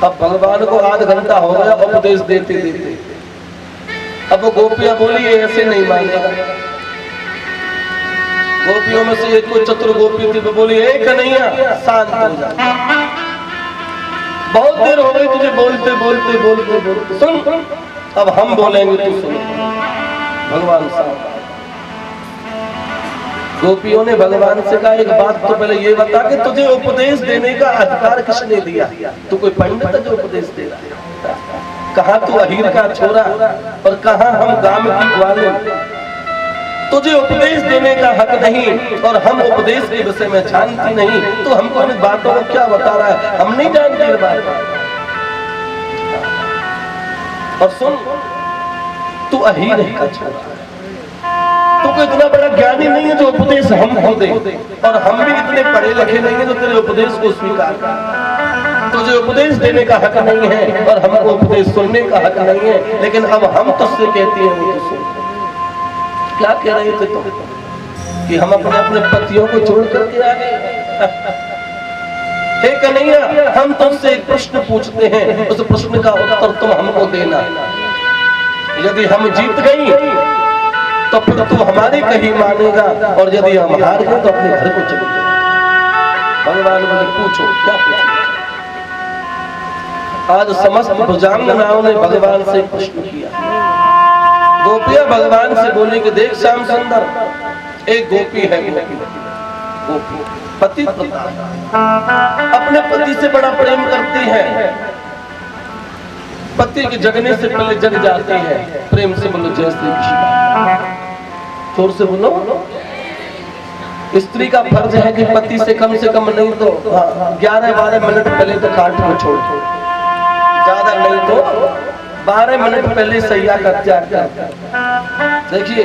अब भगवान को आध घंटा हो गया उपदेश देते देते। अब वो गोपियां बोली ऐसे नहीं मानेगा। गोपियों में से एक कोई चतुर गोपी थी, वो बोली एक कन्हैया शांत हो जा, बहुत देर हो गई तुझे बोलते बोलते बोलते बोलते, सुन अब हम बोलेंगे तू सुन। भगवान साहब गोपियों ने भगवान से कहा एक बात तो पहले ये बता कि तुझे उपदेश देने का अधिकार किसने दिया? तू कोई पंडित है जो उपदेश दे रहा है? कहाँ तू अहीर का छोरा और कहाँ हम गांव की ग्वालिन? तुझे उपदेश देने का हक नहीं और हम उपदेश के विषय में जानती नहीं, तो हमको इन बातों को क्या बता रहा है? हम नहीं जानते बात। और सुन, तू अहीर का छोरा, तू कोई इतना बड़ा ज्ञानी नहीं है जो उपदेश हम दे, और हम भी इतने पढ़े लिखे नहीं है जो तेरे उपदेश को स्वीकार कर। तुझे उपदेश देने का हक नहीं है और हमको उपदेश सुनने का हक नहीं है, लेकिन अब हम तुझसे कहते हैं वो तो सुन। क्या कह रहे थे तुम कि हम अपने अपने पतियों को छोड़ करके आ गए? हे कन्हैया, हम तुमसे एक प्रश्न पूछते हैं, उस प्रश्न का उत्तर तुम हमको देना। यदि हम जीत गई तो फिर तू हमारी कही मानेगा, और यदि हम हार गए तो अपने घर को चले जाए। भगवान बोले पूछो क्या पूछो? आज समस्त भुजंगनाओं ने भगवान से प्रश्न किया। गोपियां भगवान से बोली कि देख श्याम सुंदर, एक गोपी है, गोपी पति अपने पति से बड़ा प्रेम करती है, पति के जगने से पहले जग जाती है। प्रेम से बोलो जय श्री कृष्ण, जोर से बोलो। स्त्री का फर्ज है कि पति से कम नहीं तो 11-12 मिनट पहले तो खाट को छोड़, ज्यादा नहीं तो 12 मिनट पहले सैया का त्याग कर। देखिए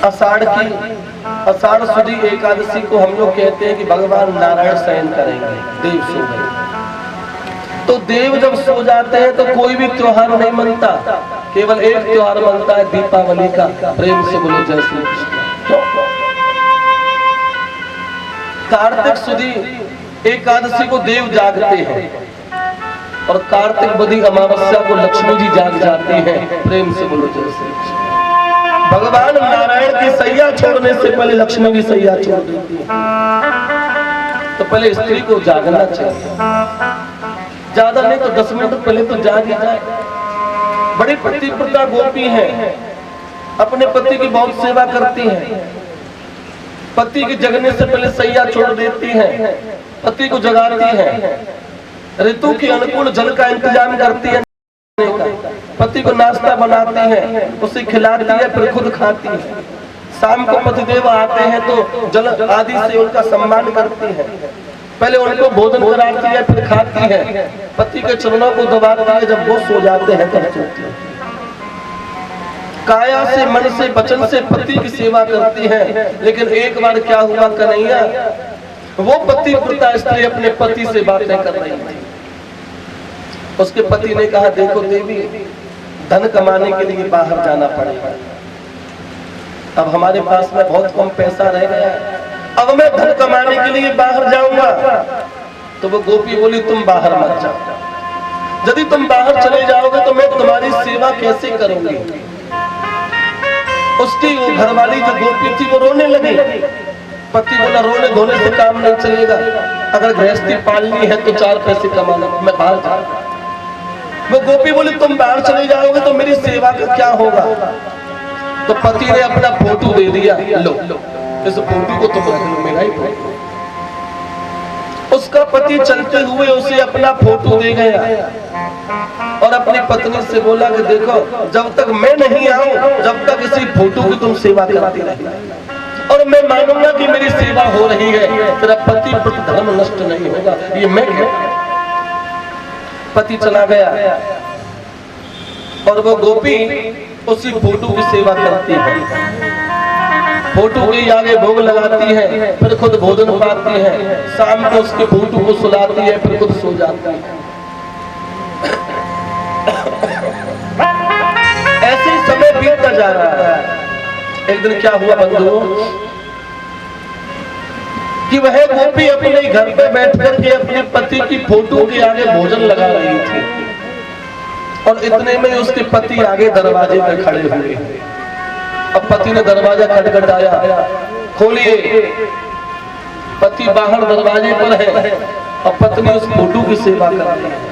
आषाढ़ सुदी एकादशी को हम लोग कहते हैं कि भगवान नारायण शयन करेंगे, देव सो गए। तो देव जब सो जाते हैं तो कोई भी त्योहार नहीं मनता, केवल एक त्योहार मनता है दीपावली का। प्रेम से बोलो जय श्री कृष्ण। कार्तिक सुदी एकादशी को देव जागते हैं और कार्तिक बदी अमावस्या को लक्ष्मी जी जाग जाती हैं। प्रेम से बोलो जय श्री कृष्ण। भगवान नारायण की सैया छोड़ने से पहले लक्ष्मी की सैया छोड़ देती है, तो पहले स्त्री को जागना चाहिए। ज्यादा नहीं तो 10 मिनट पहले तो जाग ही जाए। बड़ी पतिव्रता गोपी है, अपने पति की बहुत सेवा करती है, पति के जगने से पहले सैया छोड़ देती है, पति को जगाती है, ऋतु के अनुकूल जल का इंतजाम करती है, पति को नाश्ता बनाती है, उसे खिलाती है, फिर खुद खाती है। शाम को पतिदेव आते हैं तो जल आदि से उनका सम्मान करती है, पहले उनको भोजन कराती है, फिर खाती है, पति के चरणों को दबाती है, जब वो सो जाते हैं तब सोती है। काया से, मन से, वचन से पति की सेवा करती है। लेकिन एक बार क्या हुआ कन्हैया, वो पतिव्रता स्त्री अपने पति से बातें कर रही थी। उसके पति ने कहा देखो देवी, धन कमाने के लिए बाहर जाना पड़ेगा, अब हमारे पास में बहुत कम पैसा रह गया है, अब मैं धन कमाने के लिए बाहर जाऊंगा। तो वो गोपी बोली तुम बाहर मत जाओ, यदि तुम बाहर चले जाओगे तो मैं तुम्हारी सेवा कैसे करूंगी। उसकी वो घरवाली जो गोपी थी वो रोने लगी। पति बोला रोने धोने से काम नहीं चलेगा, अगर गृहस्थी पालनी है तो 4 पैसे कमाना, मैं बाहर जाऊंगा। वो गोपी बोली तुम बाहर चले जाओगे तो मेरी सेवा का क्या होगा। तो पति ने अपना फोटो दे दिया, लो इस फोटो को तुम रख लो, मेरा ही फोटो। उसका पति चलते हुए उसे अपना फोटो दे गया और अपनी पत्नी से बोला कि देखो जब तक मैं नहीं आऊं जब तक इसी फोटो की तुम सेवा करती रही, और मैं मानूंगा कि मेरी सेवा हो रही है, तेरा पति प्रति धर्म नष्ट नहीं होगा। ये मैं पति चला गया और वो गोपी उसी फोटो की सेवा करती है, फोटो के आगे भोग लगाती है, फिर खुद भोजन पाती है, शाम को उसके फोटो को सुलाती है, फिर खुद सो जाती है। ऐसे ही समय बीतता जा रहा है। एक दिन क्या हुआ बंधुओं कि वह गोपी अपने घर पे बैठ करके अपने पति की फोटो के आगे भोजन लगा रही थी और इतने में उसके पति आगे दरवाजे पे खड़े हुए। अब पति ने दरवाजा खटखटाया, खोलिए। पति बाहर दरवाजे पर है और पत्नी उस फोटो की सेवा कर रही है।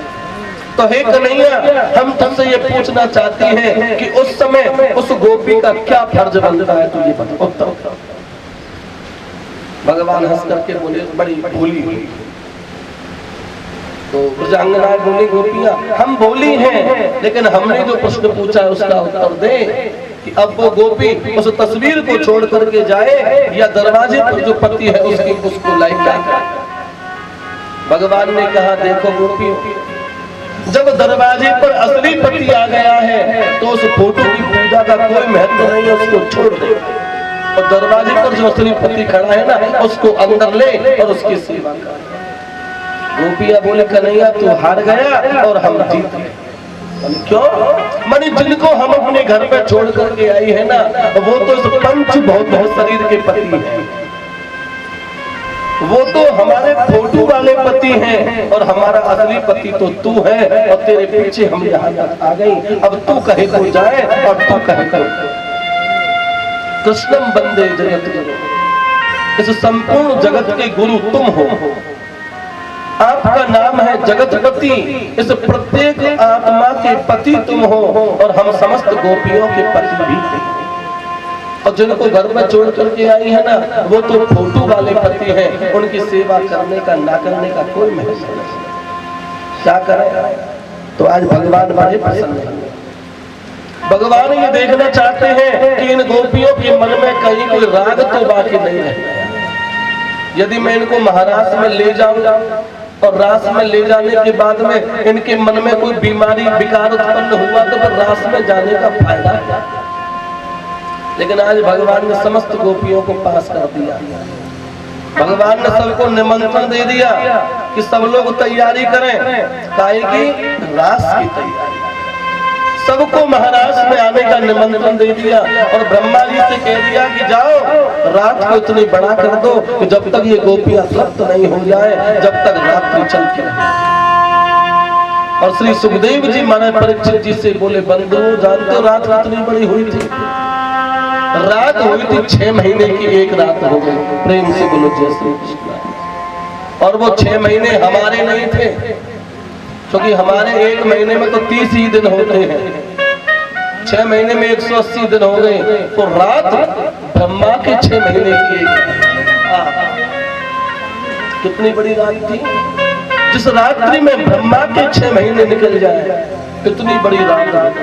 तो हे कन्हैया, हम तुमसे ये पूछना चाहते हैं कि उस समय उस गोपी का क्या फर्ज बनता है, तुझे बताओ। भगवान हंस करके बोले, बड़ी भूली हुई। तो ब्रजांगनाएं बोली, गोपियां हम बोली हैं, लेकिन हमने जो प्रश्न पूछा है उसका उत्तर दे कि अब वो गोपी उस तस्वीर को छोड़ करके जाए या दरवाजे पर जो पति है उसको लाए। भगवान ने कहा, देखो गोपी, जब दरवाजे पर असली पति आ गया है तो उस फोटो की पूजा का कोई महत्व नहीं है, उसको छोड़ दे। और दरवाजे पर जो असली पति खड़ा है ना, उसको अंदर ले और उसकी सेवा कर। गोपियां बोले, कन्हैया तू हार गया और हम जीत गए। क्यों? माने जिनको हम अपने घर पे छोड़ करके आई है ना, वो तो इस पंच बहुत शरीर के पति हैं, वो तो हमारे फोटो वाले पति हैं और हमारा असली पति तो तू है। और तेरे पीछे हम यहाँ तक आ गई, अब तू कहे तो जाए और तू कहे तो। कृष्णम बंदे जगत गुरु, इस संपूर्ण जगत के गुरु तुम हो। आपका नाम है जगतपति, इस प्रत्येक आत्मा के पति तुम हो और हम समस्त गोपियों के पति भी थे। और जिनको घर में छोड़ करके आई है ना, वो तो फोटो वाले पति हैं, उनकी सेवा करने का ना करने का कोई महत्व नहीं। क्या करें? तो आज भगवान बड़े प्रसन्न हैं। भगवान ये देखना चाहते हैं कि इन गोपियों के मन में कहीं कोई राग तो बाकी नहीं है। यदि मैं इनको महाराज में ले जाऊंगा और रास में ले जाने के बाद में इनके मन में कोई बीमारी विकार उत्पन्न हुआ तो फिर रास में जाने का फायदा है। लेकिन आज भगवान ने समस्त गोपियों को पास कर दिया। भगवान ने सबको निमंत्रण दे दिया कि सब लोग तैयारी करें, काहे की रास की तैयारी। सबको महाराज में आने का निमंत्रण दे दिया और ब्रह्मा जी से कह दिया कि जाओ रात को इतनी बड़ा कर दो कि जब तक ये गोपियां तृप्त नहीं हो जाए, जब तक रात्रि चलती रहे। और श्री सुखदेव जी माने परीक्षित जी से बोले, बंधु जानते हो रात कितनी बड़ी हुई थी? रात हुई थी 6 महीने की एक रात हो गई। प्रेम से बोलो जय श्री कृष्ण। और वो 6 महीने हमारे नहीं थे, क्योंकि हमारे एक महीने में तो 30 ही दिन होते हैं। 6 महीने में 180 दिन हो गए, तो रात ब्रह्मा के 6 महीने की कितनी बड़ी रात थी। जिस रात्रि में ब्रह्मा के 6 महीने निकल जाए, कितनी बड़ी रात।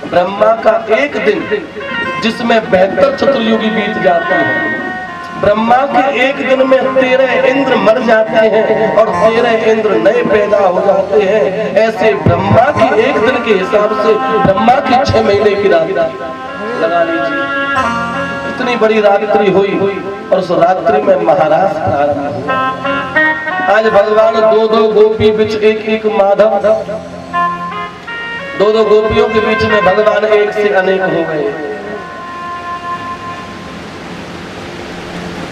ब्रह्मा का एक दिन जिसमें 72 चतुर्युगी बीत जाते हैं। ब्रह्मा के एक दिन में 13 इंद्र मर जाते हैं और 13 इंद्र नए पैदा हो जाते हैं। ऐसे ब्रह्मा की एक दिन के हिसाब से ब्रह्मा की 6 महीने की रात लगा लीजिए। इतनी बड़ी रात्रि हुई और उस रात्रि में महाराज प्रारंभ हुआ। आज भगवान 2-2 गोपी बीच एक माधव, 2-2 गोपियों के बीच में भगवान एक से अनेक हो गए।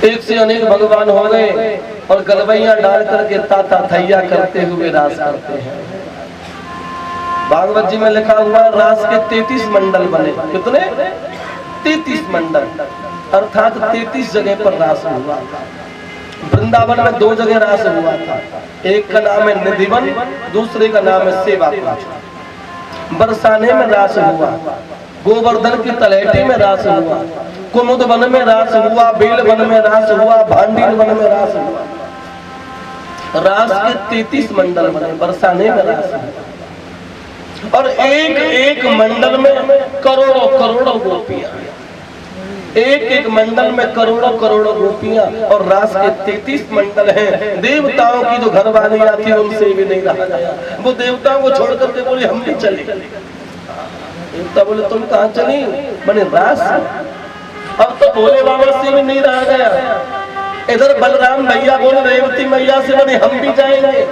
एक से अनेक भगवान हो गए और गलबैया डाल करके ताता थैया करते हुए रास करते हैं। भागवत जी में लिखा हुआ रास के 33 मंडल बने। कितने? 33 मंडल, अर्थात 33 जगह पर रास हुआ। वृंदावन में 2 जगह रास हुआ था। एक का नाम है निधिवन, दूसरे का नाम है सेवा। बरसाने में रास हुआ, गोवर्धन की तलहटी में रास हुआ, कुमुद वन में रास हुआ, बेल वन में रास हुआ, भांडील वन में रास हुआ। रास के 33 मंडल बने, बरसाने में रास हुआ। और एक मंडल में करोड़ों गोपियां, एक मंडल में करोड़ों गोपियां। और रास के 33 मंडल हैं। देवताओं की जो घरवालियां थी उनसे भी नहीं रहा गया। वो देवताओं को छोड़ करके बोले हम भी चले। देवता बोले तुम कहाँ चली? बने रास। अब तो भोले बाबा से भी नहीं रहा गया। इधर बलराम भैया बोले रेवती मैया से, बने हम भी जाएंगे,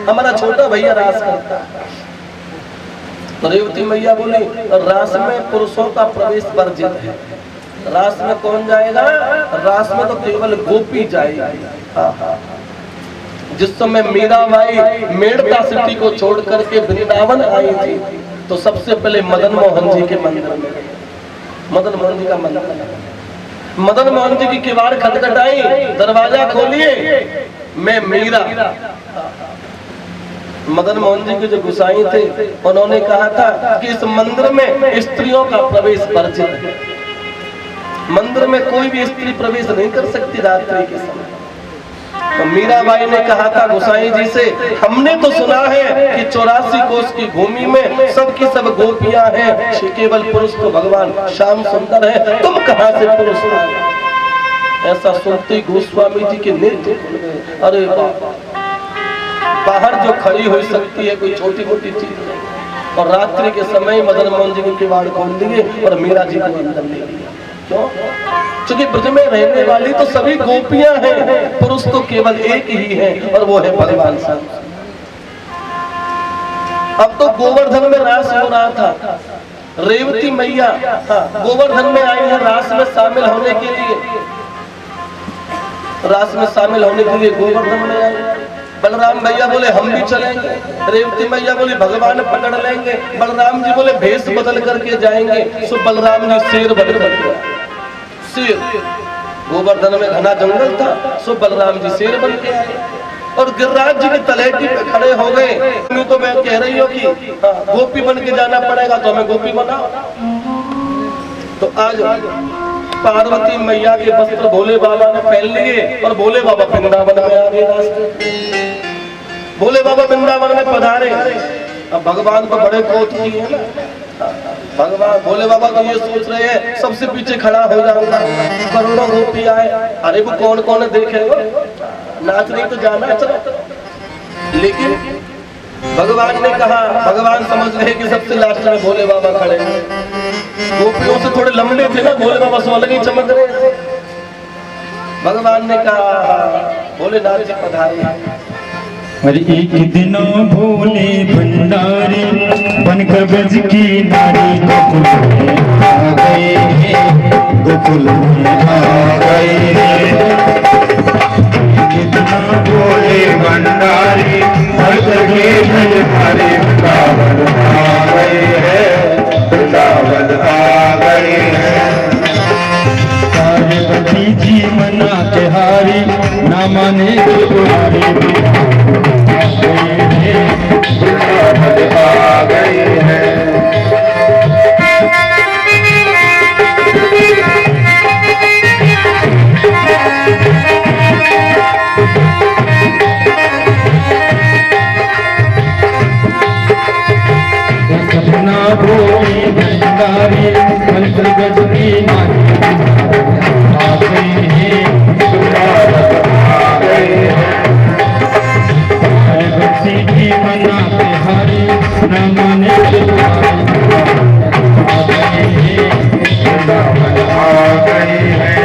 हमारा छोटा भैया रास करता। तो रेवती मैया बोली रास में पुरुषों का प्रवेश वर्जित है, रास में कौन जाएगा? रास में तो केवल गोपी जाएगी। जिस समय मीराबाई मेड़ता सिटी को छोड़ करके वृंदावन आई थी तो सबसे पहले मदन मोहन जी के मंदिर में, मदन मोहन जी का मंदिर, मदन मोहन जी की किवाड़ खटखटाई, दरवाजा खोलिए, मैं मीरा। मदन मोहन जी के जो गुसाई थे उन्होंने कहा था कि इस मंदिर में स्त्रियों का प्रवेश वर्जित है, मंदिर में कोई भी स्त्री प्रवेश नहीं कर सकती रात्रि के समय। तो मीराबाई ने कहा था गुसाई जी से, हमने तो सुना है कि 84 कोस की भूमि में सबकी सब गोपियां हैं, केवल पुरुष तो भगवान श्याम सुंदर है, तुम कहां से पुरुष आ गए? ऐसा सुनते गोस्वामी जी के नेत्र खुल गए। अरे बाहर जो खड़ी हो सकती है कोई छोटी मोटी चीज नहीं, और रात्रि के समय मदन मोहन जी के किवाड़ खोल दिए और मीरा जी को अंदर ले लिया। क्यों? क्योंकि ब्रज में रहने वाली तो सभी गोपियां हैं, पुरुष तो केवल एक ही है और वो है भगवान श्याम। अब तो गोवर्धन में रास हो रहा था, रेवती मैया गोवर्धन में आई है रास में शामिल होने के लिए, रास में शामिल होने के लिए गोवर्धन में आई। बलराम भैया बोले हम भी चलेंगे, रेवती मैया बोली भगवान पकड़ लेंगे, बलराम जी बोले भेष बदल करके जाएंगे। सो बलराम जी शेर बदल करके, शेर, गोवर्धन में घना जंगल था, सो बलराम जी शेर बन के आए और गिरिराज जी के तलेटी पे खड़े हो गए। तो मैं कह रही हूँ कि गोपी बन के जाना पड़ेगा तो हमें गोपी बनाओ। तो आज पार्वती मैया के वस्त्र भोले बाबा ने पहन लिए और भोले बाबा वृंदावन में आ गए रास्ते। भोले बाबा वृंदावन में पधारे। अब भगवान तो बड़े क्रोध की है ना, भगवान भोले बाबा तो ये सोच रहे हैं सबसे पीछे खड़ा हो जाऊंगा, करोड़ों गोपी आए, अरे वो कौन कौन देखेगा, नाच नहीं तो जाना चलो। लेकिन भगवान ने कहा, भगवान समझ रहे कि सबसे लास्ट में भोले बाबा खड़े हैं, गोपियों से थोड़े लंबे थे ना, भोले बाबा से अलग ही चमक रहे थे। भगवान ने कहा भोलेनाथ जी पधारे। और एक दिन भोले भंडारी बनकर ब्रज की नारी गोकुल में आ गए, गोकुल में आ गए। एक दिन भोले भंडारी बनकर ब्रज हमारे वृंदावन आ गए हैं, वृंदावन आ गए हैं। पार्वती जी मना के हारी ना माने तुम्हारी आ गए हैं। सपना भोली भंडारी मंत्र गजनी नारी आ गए हैं, आ गए हैं। की मना पे हारी न माने आ गए हैं।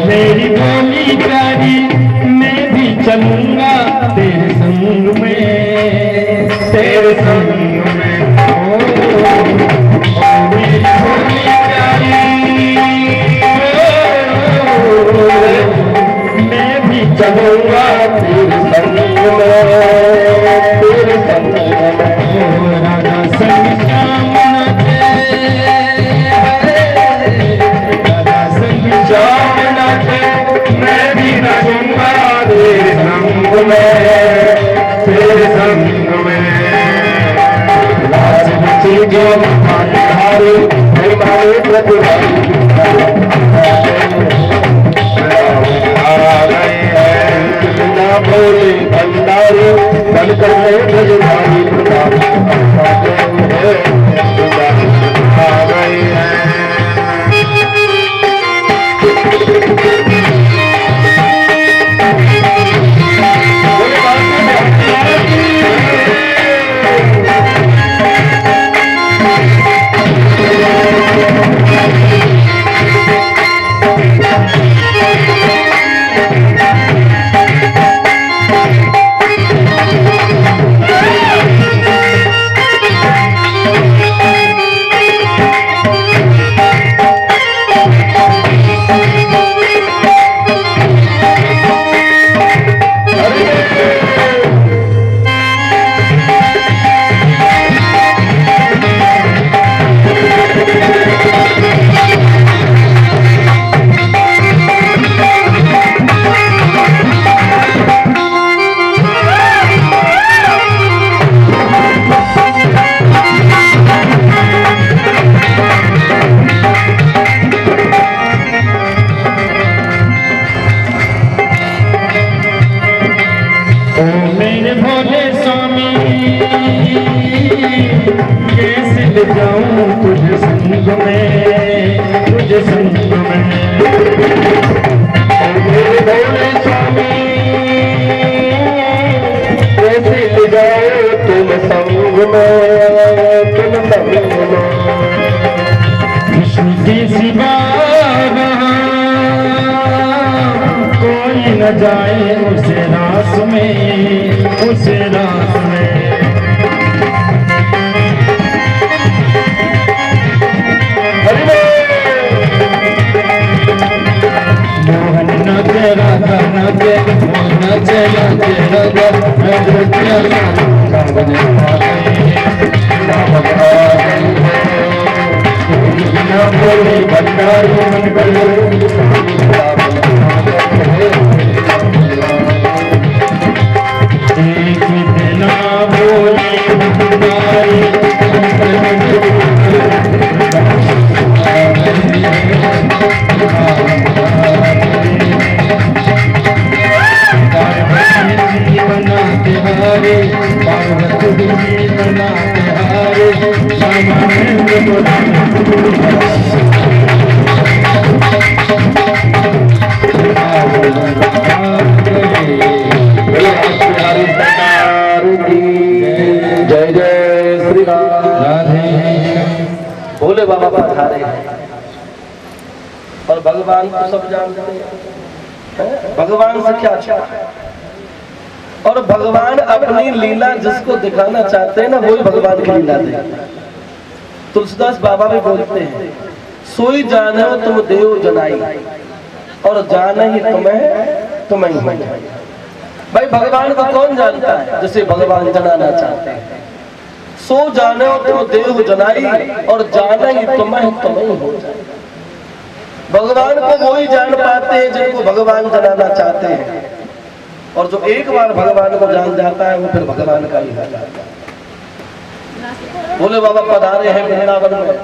मेरी बोली प्यारी मैं भी चलूंगा तेरे संग में, तेरे संग में। ओ मेरी बोली प्यारी मैं भी चलूंगा तेरे संग में, तेरे संग में। राधा संग श्याम नाचे, राधा संग श्याम नाचे, मैं भी नाचूंगा तेरे संग में, तेरे संग भोले भंडारी बनकर ब्रजधारी आ गए हैं। कृष्ण के सिवा कोई न जाए उसे रास में, उसे रास में। मोहन नाचे राधा नाचे, मोहन नाचे नाचे राधा भोले भंडारी एक दिना भोले भंडारी बनाते हारे, पार्वती बनाते हारे, जय जय श्री राधे। भोले बाबा पधारे हैं और भगवान को सब जानते हैं। भगवान से क्या चाहते हैं और भगवान अपनी लीला जिसको दिखाना चाहते हैं ना, वही भगवान की लीला दे। तुलसीदास बाबा भी बोलते हैं, सोई जाने तुम देव जनाई और जाने ही तुम्हें ही। भाई भगवान को कौन जानता है जिसे भगवान जनाना चाहते हैं। सो जाने तुम देव जनाई और जाने ही तुम्हें ही हो जाए। भगवान को वही जान पाते हैं जिनको भगवान जनाना चाहते हैं, और जो एक बार भगवान को जान जाता है वो फिर भगवान का ही हो जाता है। भोले बाबा पधारे हैं वृंदावन में,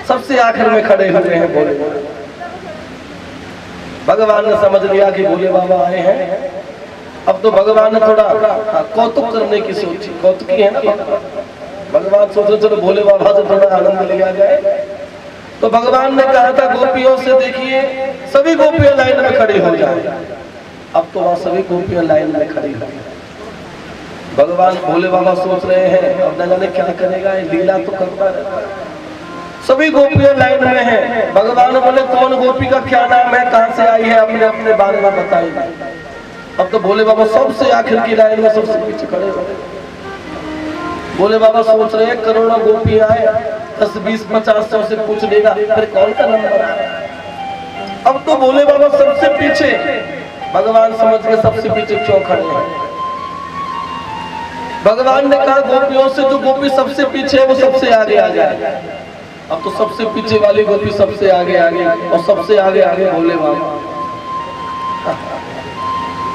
सबसे आखिर में खड़े हुए हैं भोले। भगवान ने समझ लिया कि भोले बाबा आए हैं। अब तो भगवान ने थोड़ा कौतुक करने की सोची, कौतुकी है ना भगवान सोचे चलो भोले बाबा से थोड़ा आनंद लिया जाए। तो भगवान ने कहा था गोपियों से, देखिए सभी गोपियां लाइन में खड़ी हो जाए। अब तो वहां सभी गोपियां लाइन में खड़ी हो। भगवान भोले बाबा सोच रहे हैं अब न जाने क्या करेगा, लीला तो करता रहता है। सभी गोपियां लाइन में हैं। भगवान बोले कौन गोपी का क्या नाम है, कहां से आई है, अपने अपने बारे में बताइए। अब तो भोले बाबा सबसे आखिर की लाइन में सबसे पीछे खड़े हो। भोले बाबा सोच रहे हैं करोड़ों गोपी आए, 10, 20, 50, 100 से पूछ लेगा फिर कौन का नंबर आया। अब तो भोले बाबा सबसे पीछे। भगवान समझ के सबसे पीछे क्यों खड़े हैं। भगवान ने कहा गोपियों से जो गोपी सबसे पीछे है वो सबसे आगे आ जाए। अब तो सबसे पीछे वाली गोपी सबसे आगे आगे और सबसे आगे आगे भोले बाबा।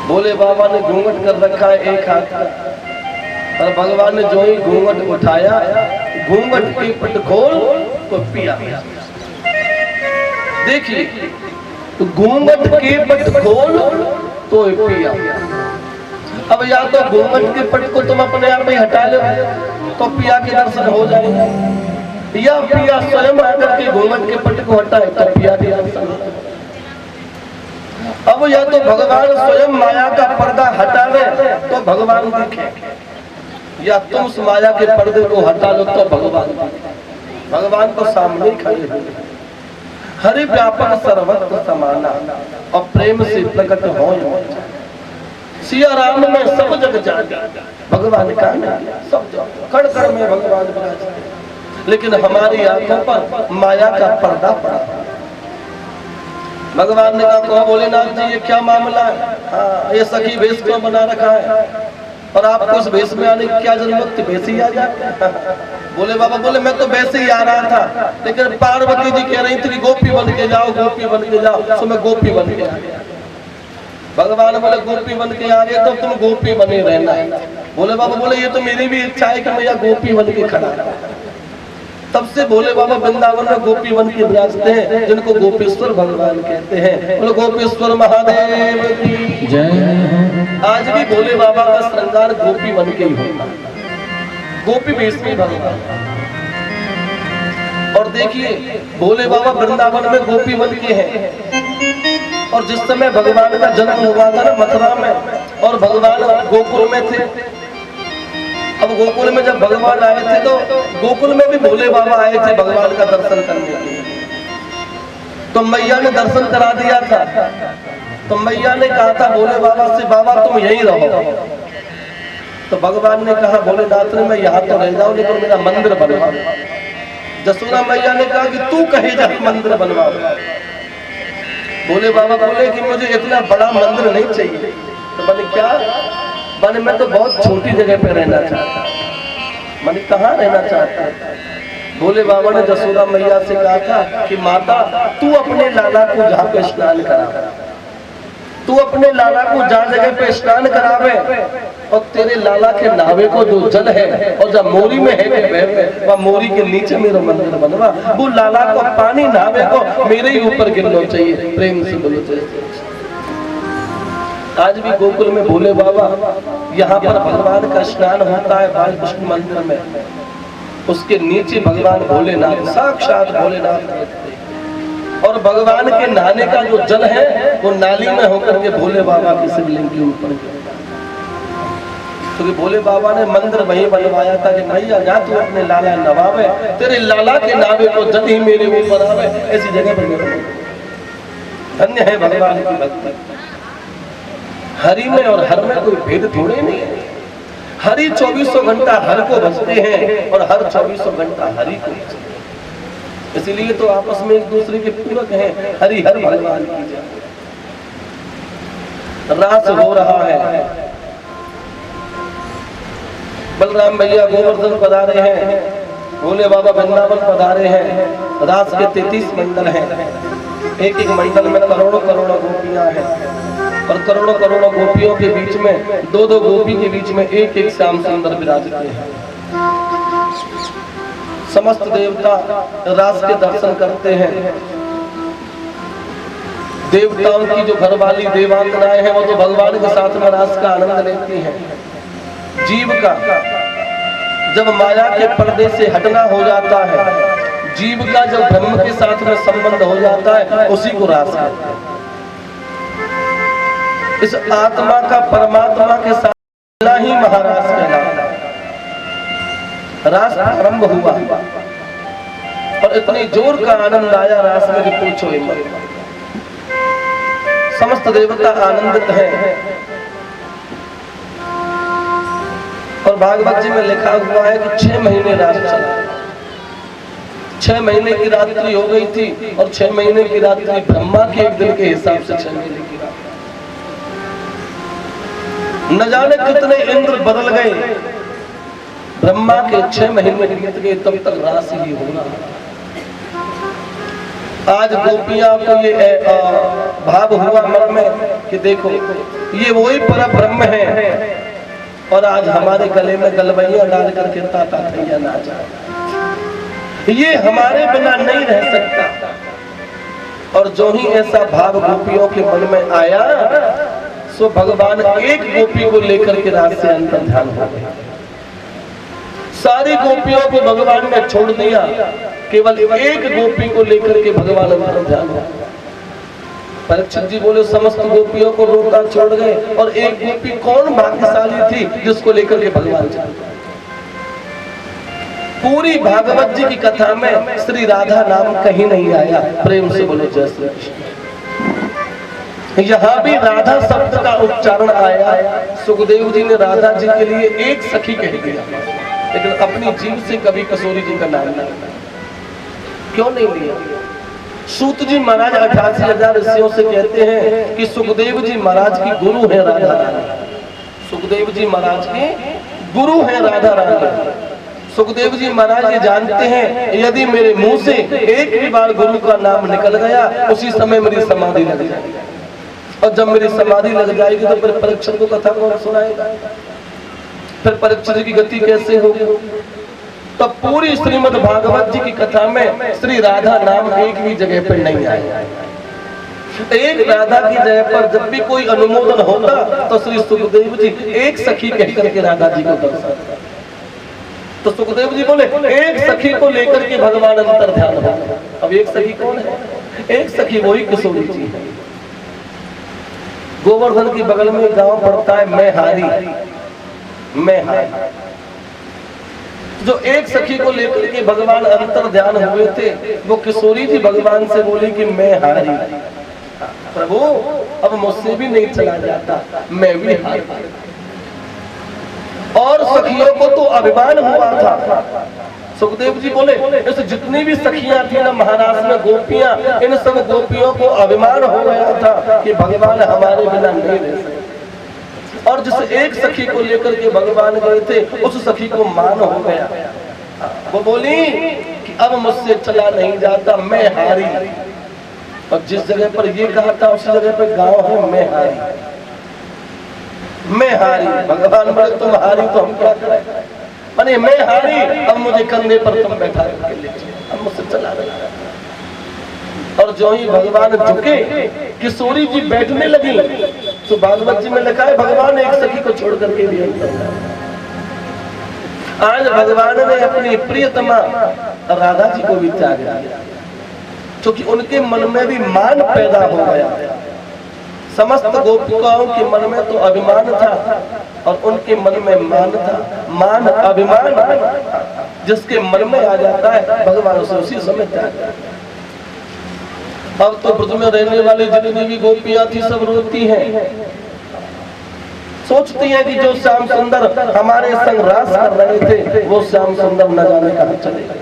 भोले बाबा ने घूंघट कर रखा है एक हाथ का, और भगवान ने जो ही घूंघट उठाया, घूंघट की पट खोल तो पिया। देखिए, घूंघट के पट खोल तो पिया। अब या तो घूंघट के पट को तुम अपने आप ही हटा लो तो पिया के दर्शन हो जाएंगे, या पिया स्वयं आकर के घूंघट के पट को हटाए तो पिया के दर्शन हो जाएंगे। अब या तो भगवान स्वयं माया का पर्दा हटा ले तो भगवान दिखे, या तुम उस माया के पर्दे को हटा लो तो भगवान को सामने खड़े हो। हरि व्यापक सर्वत्र समाना और प्रेम से प्रकट हो। सिया राम में सब जग जागा, भगवान का सब कण कण में भगवान विराजते, लेकिन हमारी आंखों पर माया का पर्दा पड़ा। भगवान ने कहा, कहो भोलेनाथ जी ये क्या मामला है? हाँ, ये सखी वेश क्यों बना रखा है और आपको इस वेश में आने की क्या जरूरत थी? वैसे ही आ जाते। बोले बाबा, बोले मैं तो वैसे ही आ रहा था, लेकिन पार्वती जी कह रही थी कि गोपी बन के जाओ, गोपी बन के जाओ, तो मैं गोपी बन के आ गया। भगवान बोले गोपी बन के आ गए तो तुम गोपी बने रहना। बोले बाबा, बोले ये तो मेरी भी इच्छा है कि मैं यहाँ गोपी बन के खड़ा। तब से भोले बाबा वृंदावन में गोपी बन के विराजते हैं, जिनको गोपेश्वर भगवान कहते हैं। बोले गोपेश्वर महादेव की जय। आज भी भोले बाबा का श्रृंगार गोपी बन के ही होता, गोपी वेश में भगवान। और देखिए, भोले बाबा वृंदावन में गोपी बन के हैं, और जिस समय भगवान का जन्म हुआ था ना मथुरा में, और भगवान गोकुल में थे। अब गोकुल में जब भगवान आए थे तो गोकुल में भी भोले बाबा आए थे भगवान का दर्शन करने के लिए। तो मैया ने दर्शन करा दिया था, तो मैया ने कहा था भोले बाबा से, बाबा तुम यहीं रहो। तो भगवान ने कहा, भोलेनाथ ने मैं यहाँ तो रह जाऊं, लेकिन मेरा मंदिर बनवा। जसोदा मैया ने कहा कि तू कहीं जा मंदिर बनवा। भोले बाबा बोले कि मुझे इतना बड़ा मंदिर नहीं चाहिए। तो मैंने क्या, मैंने मैं तो बहुत छोटी जगह पे रहना चाहता। मैंने कहाँ रहना चाहता? भोले बाबा ने जसोदा मैया से कहा था कि माता तू अपने लाला को जहाँ पे स्नान करा, तू अपने लाला को जहाँ जगह पे स्नान करावे, और तेरे लाला के नावे को जो जल है और जब मोरी में है कि वह मोरी के नीचे मेरा मंदिर बनवा। वो लाला को पानी नावे को मेरे ही ऊपर गिरना चाहिए। प्रेम से बोलो चाहिए। आज भी गोकुल में भोले बाबा, यहाँ पर भगवान का स्नान होता है बालकृष्ण मंदिर में, उसके नीचे भगवान भोलेनाथ, साक्षात भोलेनाथ, और भगवान के नहाने का जो जल है वो नाली में होकर के भोले बाबा के शिवलिंग के ऊपर गिरता। क्योंकि भोले बाबा ने मंदिर वहीं बनवाया था कि मैया जा तू अपने लाला नवावे, तेरे लाला के नावे को जल ही मेरे ऊपर आवे, ऐसी जगह पर। धन्य है भगवान की भक्ति। हरि में और हर में कोई भेद थोड़े नहीं है। हरि 2400 घंटा हर को बजते हैं और हर 2400 घंटा हरि को बजते हैं। इसलिए तो आपस में एक दूसरे के पूरक हैं। हरि हर भगवान की जय। रास हो रहा है, बलराम भैया गोवर्धन पधारे हैं, भोले बाबा वृंदावन पधारे हैं। रास के 33 मंडल हैं, एक एक मंडल में करोड़ों करोड़ों गोपियां हैं, और करोड़ों करोड़ों गोपियों के बीच में दो दो गोपी के बीच में एक एक श्याम सुंदर विराजते हैं। समस्त देवता रास के दर्शन करते हैं। देवताओं की जो घरवाली देवांगनाएं हैं वो तो भगवान के साथ में रास का आनंद लेती हैं। जीव का जब माया के पर्दे से हटना हो जाता है, जीव का जब ब्रह्म के साथ में संबंध हो जाता है, उसी को रास कहते हैं। इस आत्मा का परमात्मा के साथ ही महारास कहलाता है। रास आरंभ हुआ और इतनी जोर का आनंद आया रास में कि पूछो ही मत। समस्त देवता आनंदित हैं। और भागवत जी में लिखा हुआ है कि 6 महीने रास चला। 6 महीने की रात्रि हो गई थी, और 6 महीने की रात्रि ब्रह्मा के एक दिन के हिसाब से 6 महीने की रात्रि। न जाने कितने इंद्र बदल गए, ब्रह्मा के 6 महीने बीत गए, तब तक रास ही हो रहा। आज गोपियां को ये भाव हुआ मन में कि देखो ये वही परम ब्रह्म है, और आज हमारे गले में गलवैया डाल करके ताता थैया नाचा। ये हमारे बिना नहीं रह सकता, जो ही ऐसा भाव गोपियों के मन में आया, सो भगवान एक गोपी को लेकर के रात से अंतर ध्यान हो गए। सारी गोपियों को भगवान ने छोड़ दिया, केवल एक गोपी को लेकर के भगवान अंतर ध्यान हो गए। परीक्षित जी बोले समस्त गोपियों को रोका छोड़ गए, और एक गोपी कौन भाग्यशाली थी जिसको लेकर के भगवान चले गए। पूरी भागवत जी की कथा में श्री राधा नाम कहीं नहीं आया। प्रेम से बोलो जय श्री कृष्ण। यहाँ भी राधा शब्द का उच्चारण आया। सुखदेव जी ने राधा जी के लिए एक सखी कह दिया, लेकिन अपनी जीव से कभी किशोरी जी का नाम नहीं। क्यों नहीं लिया? सूत जी महाराज 88,000 ऋषियों से कहते हैं कि सुखदेव जी महाराज की गुरु है राधा रानी। सुखदेव जी महाराज की गुरु है राधा रानी। सुखदेव जी महाराज ये जानते हैं, यदि मेरे मुंह से एक भी बार गुरु का नाम निकल गया, उसी समय मेरी समाधि लग जाएगी, और जब मेरी समाधि लग जाएगी तो फिर परीक्षित को कथा कौन सुनाएगा? फिर परीक्षित की गति कैसे होगी? तो पूरी श्रीमद् भागवत जी की कथा में श्री राधा नाम एक भी जगह पर नहीं आया। एक राधा की जगह पर जब भी कोई अनुमोदन होता तो श्री सुखदेव जी एक सखी कह करके राधा जी को दर्शाते। तो सुखदेव जी बोले एक सखी को लेकर के भगवान अंतर ध्यान हो। अब एक सखी कौन है? एक सखी वही किशोरी जी है। गोवर्धन के बगल में गांव पड़ता है मैहारी। जो एक सखी को लेकर के भगवान अंतर ध्यान हुए थे, वो किशोरी जी भगवान से बोली कि मैं हारी प्रभु, अब मुझसे भी नहीं चला जाता, मैं भी हारी। और सखियों को तो अभिमान हुआ था। सुखदेव जी बोले ऐसे जितनी भी सखियां थी ना महाराष्ट्र में गोपियां, इन सब गोपियों को अभिमान हो गया था कि भगवान हमारे बिना नहीं रह सकते। और जिस एक सखी को लेकर के भगवान गए थे, उस सखी को मान हो गया। वो बोली कि अब मुझसे चला नहीं जाता, मैं हारी। और जिस जगह पर ये कहा था उस जगह पर गांव है मैं हारी। भगवान बोले तुम हारी तो हम क्या करें? अरे मैं हारी, अब मुझे कंधे पर तुम बैठा के ले चलो, अब मुझसे चला नहीं जाता। और जो ही भगवान झुके, किशोरी जी बैठने लगी। तो भागवत जी में लिखा है भगवान एक सखी को छोड़ करके भी आज भगवान ने अपनी प्रियतमा राधा जी को भी त्याग दिया, क्योंकि उनके मन में भी मान पैदा हो गया। समस्त गोपिकाओं के मन में तो अभिमान था और उनके मन में मान था। मान अभिमान जिसके मन में आ जाता है भगवान उसे उसी समय त्याग दिया। अब तो ब्रज में रहने वाले जितनी भी गोपियां थी सब रोती हैं, सोचती हैं कि जो श्याम सुंदर हमारे संग रास कर रहे थे वो श्याम सुंदर न जाने कहां चले गए।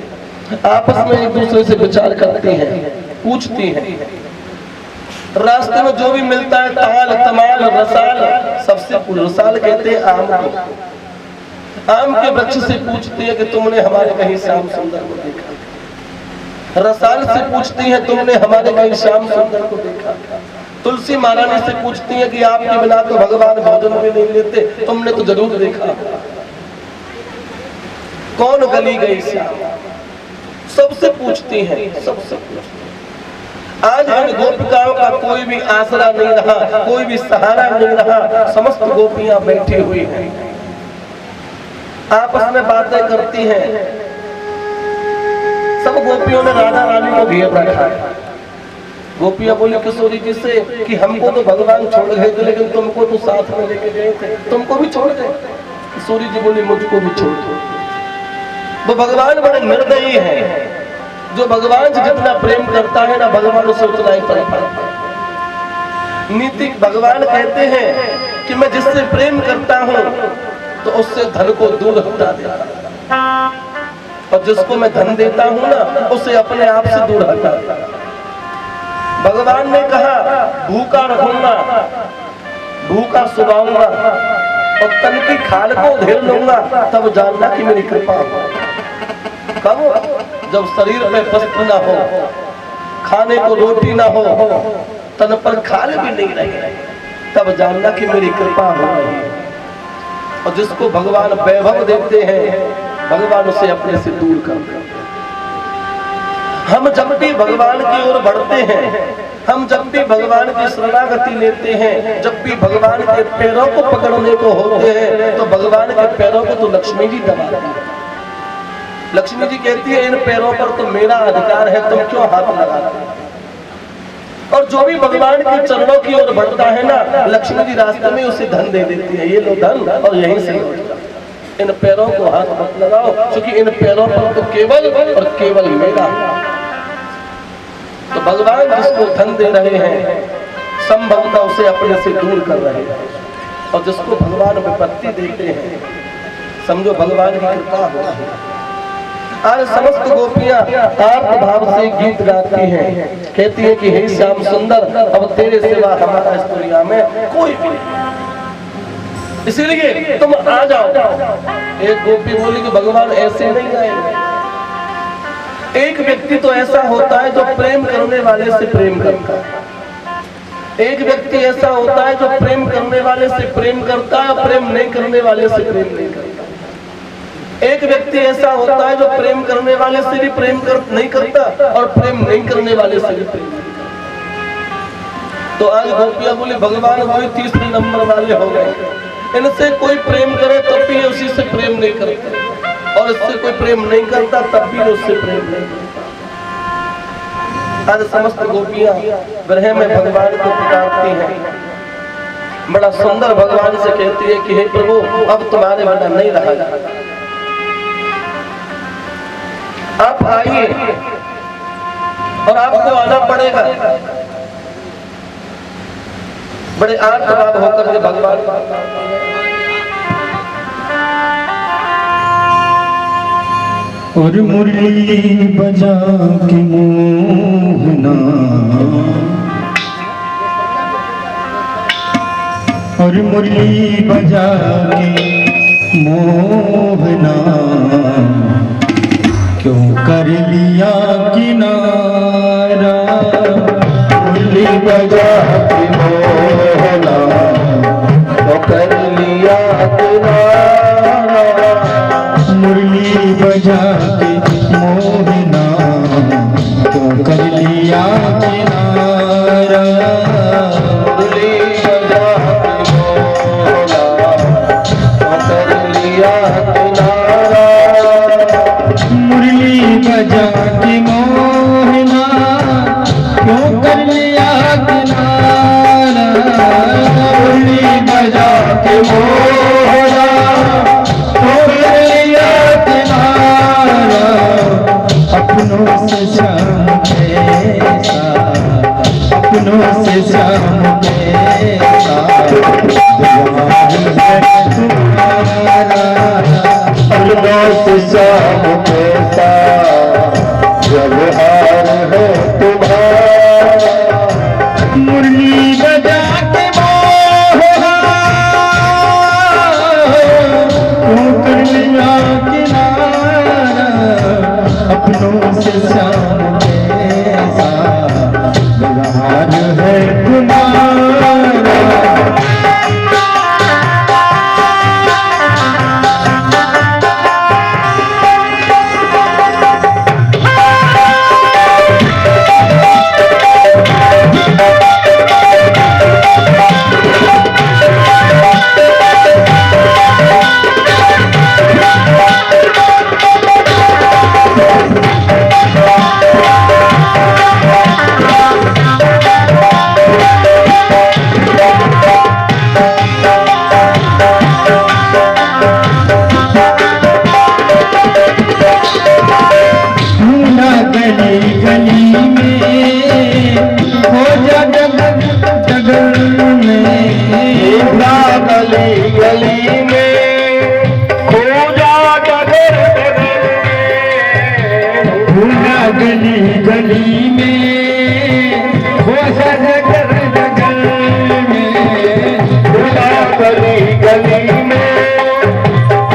आपस में एक दूसरे से विचार करती हैं, पूछती हैं। रास्ते में जो भी मिलता है ताल तमाल रसाल, सबसे रसाल कहते हैं आम को। आम के वृक्ष से पूछती है कि तुमने हमारे कहीं श्याम सुंदर को देखा? रसाल से पूछती है तुमने हमारे कहीं श्याम सुंदर को देखा? तुलसी महारानी से पूछती है कि आपके बिना तो भगवान भोजन भी नहीं लेते, तुमने तो जरूर देखा। कौन गली गई श्याम? सबसे पूछती हैं, सबसे पूछती हैं। आज इन गोपिकाओं का कोई भी आसरा नहीं रहा, कोई भी सहारा नहीं रहा। समस्त गोपियां बैठी हुई हैं, आपस में बातें करती हैं। सब गोपियों ने राधा रानी को घेर रखा है। गोपियां बोली किशोरी जी से कि हमको तो भगवान छोड़ गए थे, लेकिन तुमको तो साथ में लेके गए थे, तुमको भी छोड़ गए। किशोरी जी बोली मुझको भी छोड़ दो। वो भगवान बड़े निर्दयी हैं। जो भगवान से जितना प्रेम करता है ना, भगवान उसे उतना ही प्रेम करता है। नीति भगवान कहते हैं कि मैं जिससे प्रेम करता हूं तो उससे धन को दूर हटा देता, और जिसको मैं धन देता हूं ना उसे अपने आप से दूर हटा देता। भगवान ने कहा भूखा रखूंगा, भूखा सुलाऊंगा और तन की खाल को उधेड़ लूंगा, तब जानना कि मेरी कृपा हो। कब? जब शरीर में वस्त्र ना हो, खाने को रोटी ना हो, तन पर खाल भी नहीं रहे, तब जानना कि मेरी कृपा हो रही है। और जिसको भगवान वैभव देते हैं, भगवान उसे अपने से दूर कर देते हैं। हम जब भी भगवान की ओर बढ़ते हैं, हम जब भी भगवान की शरणागति लेते हैं, जब भी भगवान के पैरों को पकड़ने को होते हैं, तो भगवान के पैरों को तो लक्ष्मी जी दबाती है। लक्ष्मी जी कहती है इन पैरों पर तो मेरा अधिकार है, तुम क्यों हाथ लगाते हो। और जो भी भगवान के चरणों की ओर बढ़ता है ना, लक्ष्मी जी रास्ते में उसे धन दे देती है, ये लो धन और यहीं से इन पैरों को हाथ मत लगाओ, क्योंकि इन पैरों पर तो केवल और केवल मेरा। तो भगवान जिसको धन दे रहे हैं, संभवतः उसे अपने से दूर कर रहे हैं, और जिसको भगवान विपत्ति देते हैं, समझो भगवान की कृपा हो रही है। आज समस्त गोपियां आर्त भाव से गीत गाती हैं, कहती है कि हे श्याम सुंदर, अब तेरे सिवा हमारा इस दुनिया में कोई भी नहीं, इसीलिए तुम आ जाओ। एक गोपी बोली कि भगवान ऐसे नहीं आएंगे। एक व्यक्ति तो ऐसा होता है जो प्रेम करने वाले से प्रेम करता है, एक व्यक्ति ऐसा होता है जो प्रेम करने वाले से प्रेम करता है, प्रेम नहीं करने वाले से प्रेम नहीं करता। एक व्यक्ति ऐसा होता है जो प्रेम करने वाले से भी नहीं करता, और प्रेम नहीं करने वाले से भी प्रेम नहीं करता। तो आज गोपियां बोली भगवान वही तीसरे नंबर वाले हो गए, इनसे कोई प्रेम करे तब भी उसी से प्रेम नहीं करता, और इससे कोई प्रेम नहीं करता तब भी उससे प्रेम नहीं करता। आज समस्त गोपियां विरह में भगवान को पुकारती हैं, बड़ा सुंदर भगवान से कहती है कि हे प्रभु, अब तुम्हारे बिना नहीं रहा जाता, आप आइए, और आपको आना पड़ेगा। बड़े आर्तनाद होकर के भगवान और मुरली बजा के मोहना, और मुरली बजा के मोहना, क्यों कर लिया किनारा। मुरली बजा के मोहना, क्यों कर लिया किनारा। मुरली बजा के मोहना, क्यों कर लिया किनारा। मुरली बजा के मोहना, क्यों कर लिया किनारा। मुरली बजा के मोहना, क्यों कर लिया किनारा। मुरली बजा के मोहना, क्यों कर लिया किनारा। अपनों से श्याम कैसा, अपनों से श्याम कैसा, तुम्हारा। अपनों से श्याम कैसा व्यवहार है तुम्हारा। मुरली बजा के मोहना, क्यों कर लिया किनारा। अपनों से श्याम कैसा व्यवहार है तुम्हारा। गली में हो सजगर जगल में, खुदा गली गली में,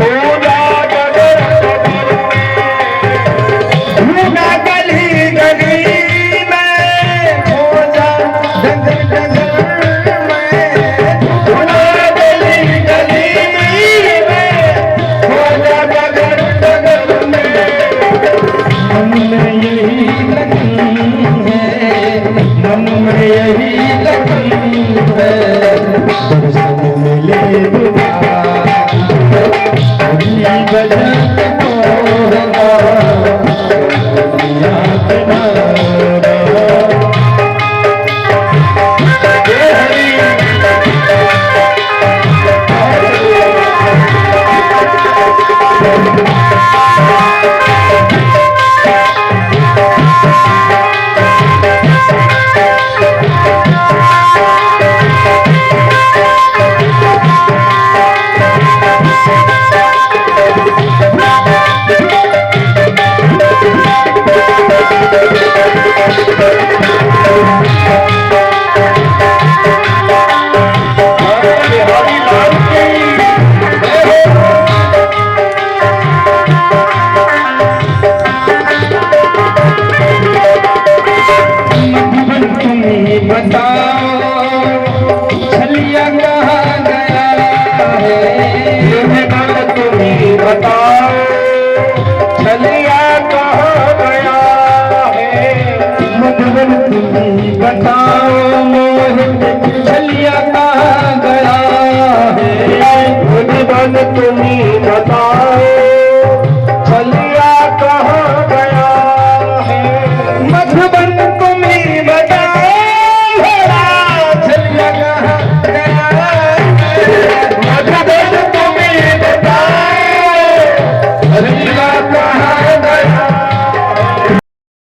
खुदा जगर खुदा गली गली में, खुदा जगर जगर में, खुदा गली गली में, खुदा जगर जगर में। हमने यही मन में यही लगती है, दर्शन मिले दुबारा, मुरली बजाते मोहना, दुनिया किनारा।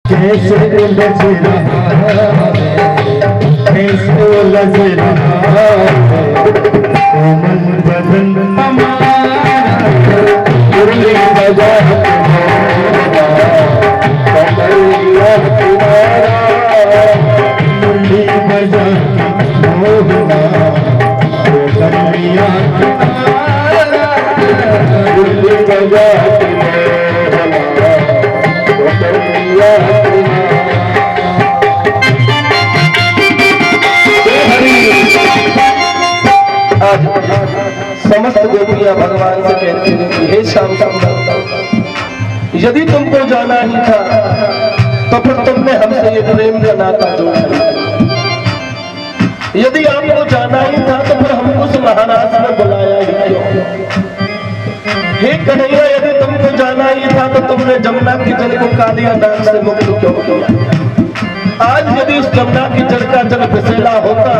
कैसे उलझ रहा है, कैसे उलझ रहा है, कोमल बदन हमारा, मुरली बजाते मोहना, कमरिया किनारा, मुरली बजाते मोहना, कमरिया किनारा, मुरली बजाते मोहना, कमरिया आज समस्त गोपियां भगवान से कहती हैं कि हे श्याम सुंदर, यदि तुमको जाना ही था तो फिर तुमने हमसे ये प्रेम का नाता जोड़ा, यदि आपको जाना ही था तो फिर हमको उस महाराज में बुलाया ही क्यों? हे कन्हैया, यदि तुमको जाना ही था तो तुमने जमुना की जल को कालिया नाग से मुक्त क्यों किया? आज यदि उस जमुना की जल का जल फिसला होता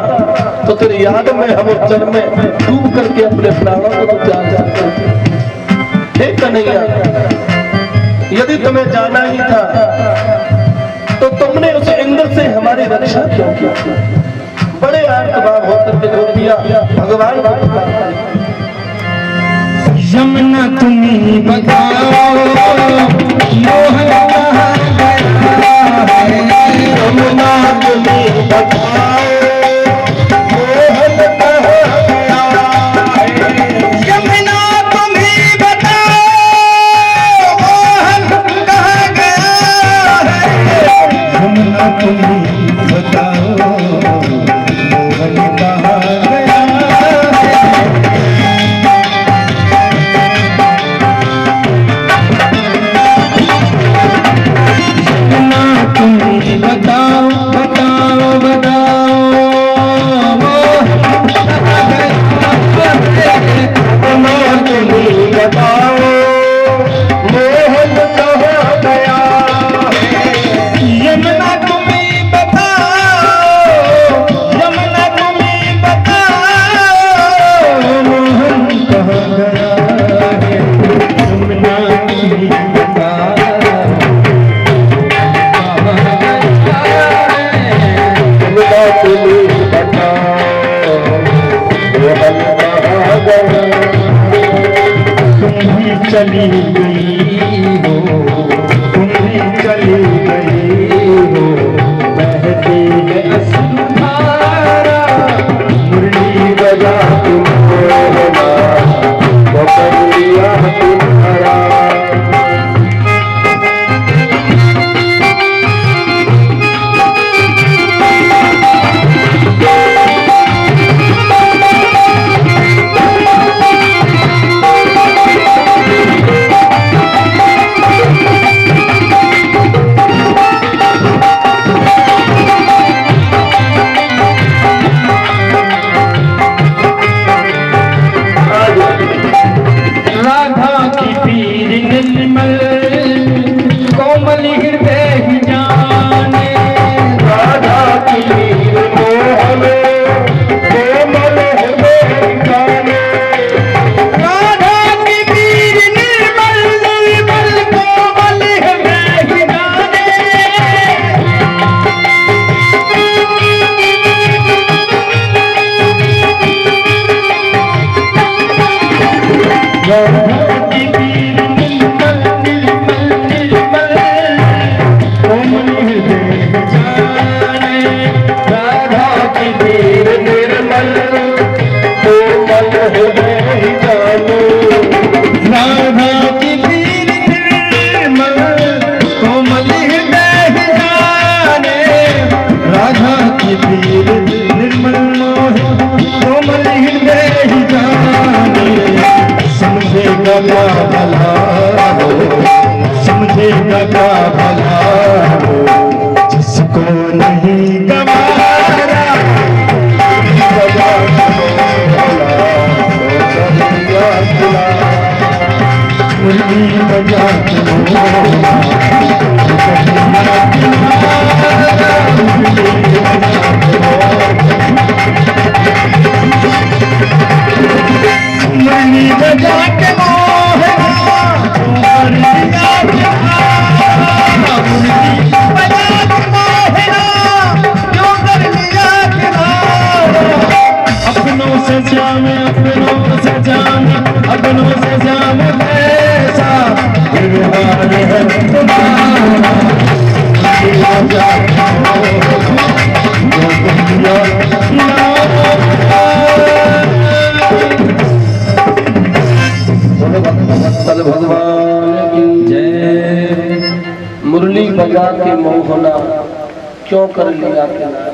तो तेरी याद में हम उस जल में डूब करके अपने प्राणों को तो त्याग जाते थे। हे कन्हैया, यदि तुम्हें जाना ही था तो तुमने उस इंद्र से हमारी रक्षा क्यों की? बड़े आर्तभाव होकर के गोपियां भगवान को पुकारती, यमुना तुम्हीं बताओ, मोहन कहाँ गया है, यमुना तुम्हीं बताओ, मोहन कहाँ गया है, यमुना तुम्हीं बताओ, मोहन कहाँ गया है, यमुना तुम्हीं बताओ, मोहन कहाँ गया है। बताओ बताओ बताओ, तुम्हीं बताओ, मोहन कहाँ गया है, यमुना तुम्हीं बताओ, यमुना तुम्हीं बताओ, मोहन कहाँ गया है, यमुना तुम्हीं बताओ, तुम्हीं बताओ, मोहन कहाँ गया, तुम ही चली गई हो, तुम ही चली गई हो, बहती है अश्रुधारा, मुरली बजा तुम मोहना, कमरिया किनारा। क्यों कर लिया किनारा।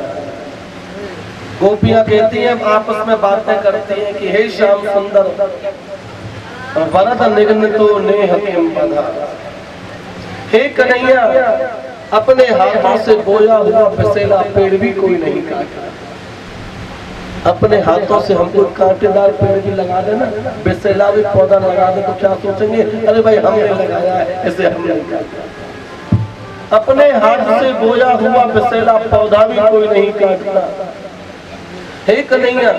गोपियां कहती हैं, आपस में बातें करती हैं कि हे श्याम सुंदर वरद निघ्न तो नेह किम बधा। हे कन्हैया, अपने हाथों से बोया हुआ बसेला पेड़ भी कोई नहीं काटा। अपने हाथों से हमको कांटेदार पेड़ भी लगा देना, बसेला भी पौधा लगा दे तो क्या सोचेंगे, अरे भाई हमने लगाया है, इसे हमने काटा। अपने हाथ से बोया हुआ बसेला पौधा भी कोई नहीं काटता। हे कन्हैया,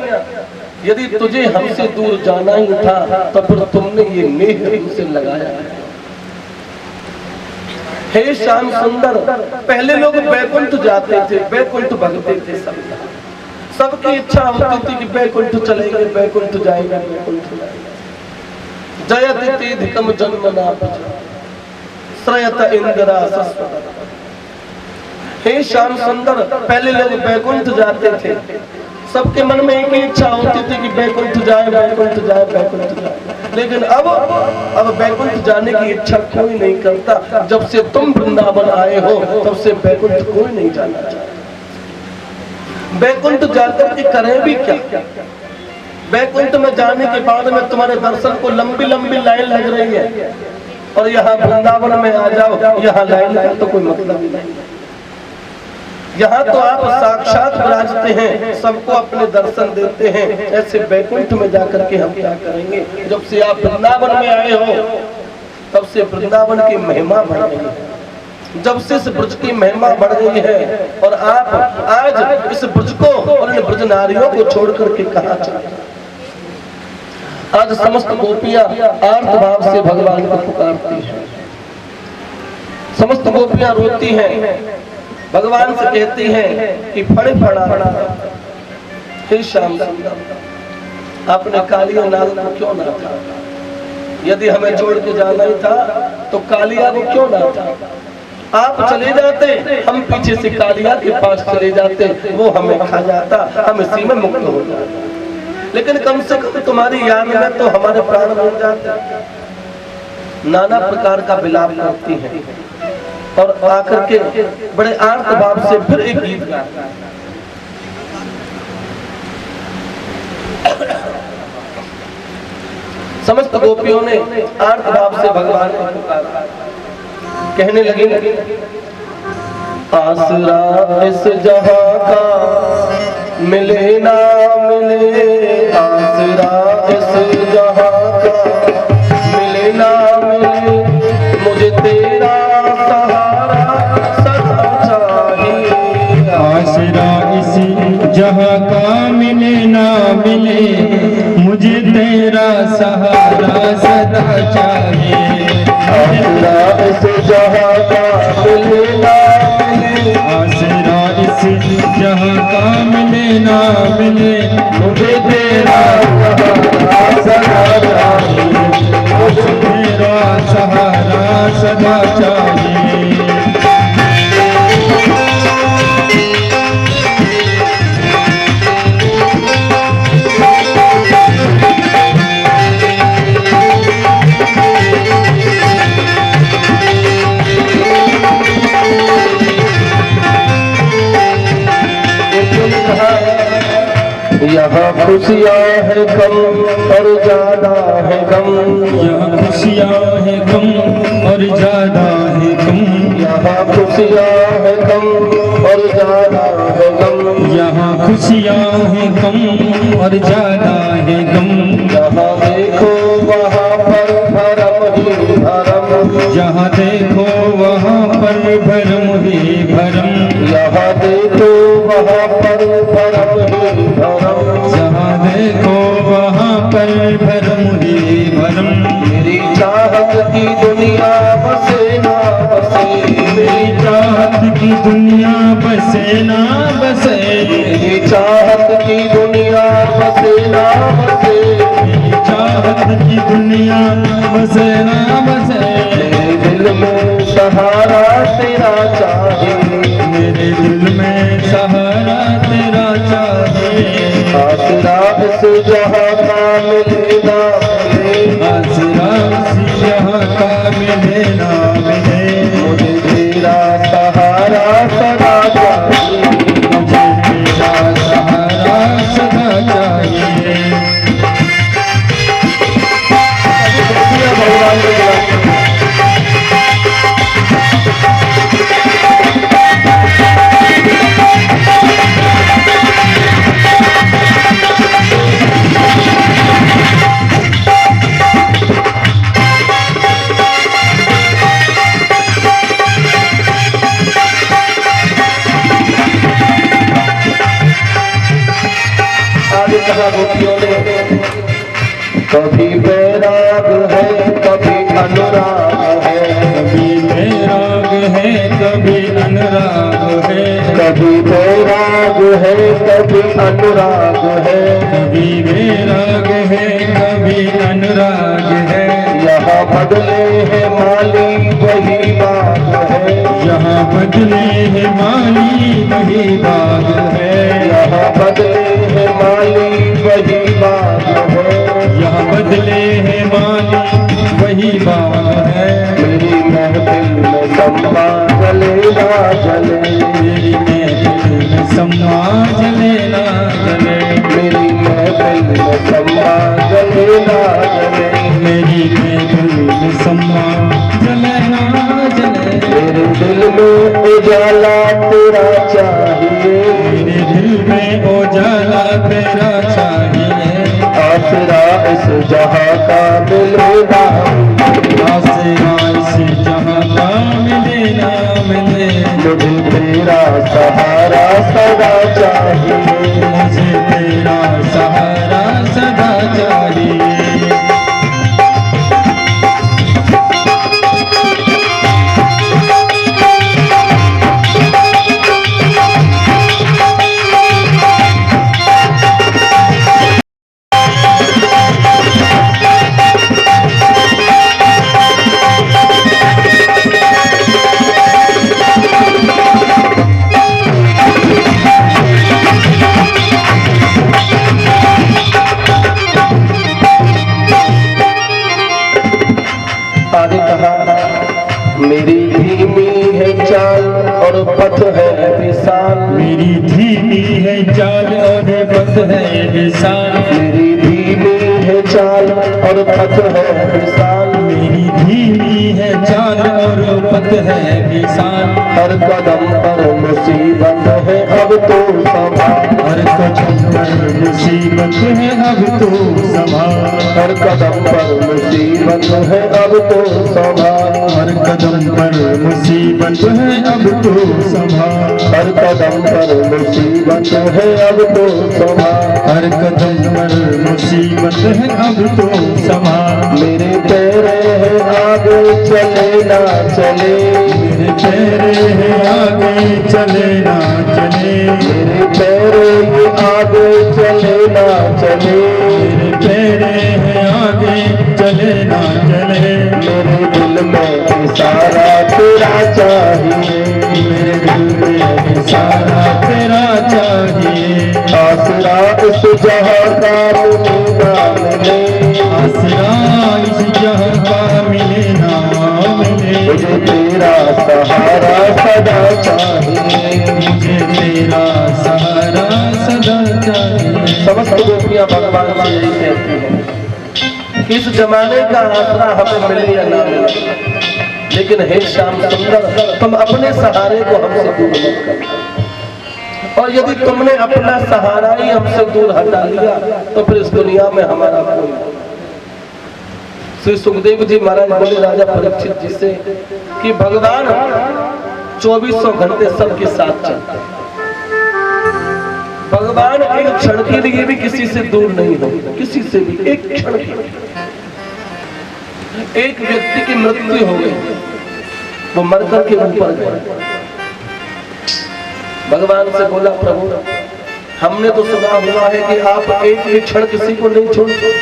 यदि तुझे हमसे दूर जाना ही था तो फिर तुमने ये नेह हमसे लगाया है। हे श्याम सुंदर, पहले लोग बैकुंठ जाते थे, बैकुंठ भगते थे, सबकी इच्छा होती थी कि बैकुंठ चलेंगे, बैकुंठ जाएंगे, बैकुंठ जाएंगे। जयति तेधिकम जन्मना श्रयत इंदिरा सस्वत। हे श्याम सुंदर, पहले लोग बैकुंठ जाते थे, सबके मन में एक ही इच्छा होती थी कि बैकुंठ जाए, बैकुंठ जाए, बैकुंठ जाए। लेकिन अब बैकुंठ जाने की इच्छा कोई नहीं करता। जब से तुम वृंदावन आए हो तब से बैकुंठ कोई नहीं जाना चाहता। बैकुंठ जाकर के करें भी क्या? बैकुंठ में जाने के बाद में तुम्हारे दर्शन को लंबी लंबी लाइन लग रही है, और यहाँ वृंदावन में आ जाओ, यहाँ लाइन लगा तो कोई मतलब नहीं। यहाँ तो आप साक्षात विराजते हैं, सबको अपने दर्शन देते हैं। ऐसे बैकुंठ में जाकर के हम क्या करेंगे? जब से आप वृंदावन में आए हो तब से वृंदावन की महिमा बढ़ गई है। जब से इस ब्रज की महिमा बढ़ गई है, और आप आज इस ब्रज को और इन ब्रज नारियों को छोड़ करके कहाँ चले? आज समस्त गोपियां आर्त भाव से भगवान को पुकारती हैं, समस्त गोपियां रोती हैं, भगवान से कहती हैं कि फड़े फड़ा। हे श्याम सुंदर, आपने कालिया नाग को क्यों ना था? यदि हमें जोड़ के जाना ही था तो कालिया को क्यों ना था? आप चले जाते, हम पीछे से कालिया के पास चले जाते, वो हमें खा जाता, हम इसी में मुक्त हो जाते। लेकिन कम से कम तुम्हारी याद में तो हमारे प्राण बन जाते। नाना प्रकार का विलाप करती हैं, और आकर के बड़े आर्त भाव से फिर एक गीत गाते हैं। समस्त गोपियों ने आर्त भाव से भगवान को पुकारा, कहने लगे, आसरा इस जहां का मिले ना मिले, आसरा इस जहां का मिले ना मिले, मुझे तेरा सहारा सदा चाहिए। आसरा इस जहां का मिले ना मिले, मुझे तेरा सहारा सदा चाहिए। आसरा इस जहां का मिले ना मिले, आसरा इस जहां का मिले ना मिले, मुझे तेरा सहारा सदा चाहिए, मुझे तेरा सहारा सदा चाहिए। यहाँ खुशियाँ है कम और ज्यादा है गम, यहाँ खुशियाँ है कम और ज्यादा है गम, यहाँ खुशियाँ है कम और ज्यादा है गम, यहाँ खुशियाँ है कम और ज्यादा है गम। जहाँ देखो वहाँ पर भरम ही भरम, जहाँ देखो वहाँ पर भरम ही भरम, यहाँ देखो वहाँ पर भरम ही भरम, जहाँ देखो वहाँ पर भरम ही भरम। मेरी चाहत की दुनिया बसे ना बसे, मेरी चाहत की दुनिया बसे ना बसे, मेरी चाहत की दुनिया बसे ना बसे, मेरी चाहत की दुनिया बसे ना बसे। मेरे दिल में सहारा तेरा चाहिए, मेरे दिल में सहारा तेरा चाहिए। आसरा इस जहां का मिले ना मिले, आसरा इस जहां का मिले ना मिले, मुझे तेरा सहारा सदा चाहिए। कहा गोपियों ने, कभी बैराग है कभी अनुराग है, कभी बैराग है कभी अनुराग है, कभी बैराग है कभी अनुराग है, कभी बैराग है कभी अनुराग है। यहाँ बदले है माली वही बात है, यहाँ बदले है माली वही बाग है, यहाँ बदले है माली वही बात है, यहाँ बदले है माली वही बाग है। मेरी महफिल में सम्मा जले ना जले, मेरी महफिल में सम्मा जले ना जले, मेरी महफिल में सम्मा जले ना जले, मेरी महफिल में सम्मा जले ना जले। मेरे दिल में उजाला तेरा चाहिए, मेरे दिल में उजाला तेरा चाहिए, आसरा इस जहां का मिलेगा, आसरा इस जहां का मिले ना मिले। मुझे तेरा सहारा सदा चाहिए, मुझे तेरा सहारा सदा चाहिए। आगे कहा, मेरी धीमी है चाल और पथ है विशाल, मेरी धीमी है चाल और पथ है विशाल, मेरी धीमी है चाल और पथ है विशाल, मेरी धीमी है चाल और पथ है विशाल। हर कदम पर मुसीबत है अब तो संभाल, हर कदम पर मुसीबत है अब तो संभाल, हर कदम पर मुसीबत है अब तो संभाल, हर कदम पर मुसीबत है अब तो संभाल, हर कदम पर मुसीबत है अब तो संभाल, हर कदम पर मुसीबत है अब तो संभाल। मेरे पैरे है आगे चले ना चले, मेरे पैरे है आगे चले ना चले, मेरे पैरे ये आगे चले ना चले, मेरे पैरे है आगे चले ना चले। मेरे दिल में इशारा तेरा चाहिए, मेरे दिल में सारा तेरा चाहिए, आसरा इस जहां का मिले ना मिले, आसरा इस जहां का मिले ना मिले। मुझे तेरा सहारा सदा चाहिए, मुझे तेरा सहारा सदा चाहिए। समस्त गोपियां भगवान से यही कहती हैं कि इस जमाने का आसरा हमें मिले या ना मिले, लेकिन हे श्याम सुंदर तुम अपने सहारे को हमसे दूर मत कर, और यदि तुमने अपना सहारा ही हमसे दूर हटा लिया तो फिर इस दुनिया में हमारा कोई नहीं। श्री सुखदेव जी महाराज बोले राजा परीक्षित जी से कि भगवान 2400 घंटे सबके साथ चलते हैं, भगवान एक क्षण के लिए भी किसी से दूर नहीं हो, किसी से भी एक क्षण के लिए। एक व्यक्ति की मृत्यु हो गई, वो मरकर के ऊपर गए, भगवान से बोला प्रभु हमने तो सुना हुआ है कि आप एक भी क्षण किसी को नहीं छोड़ते।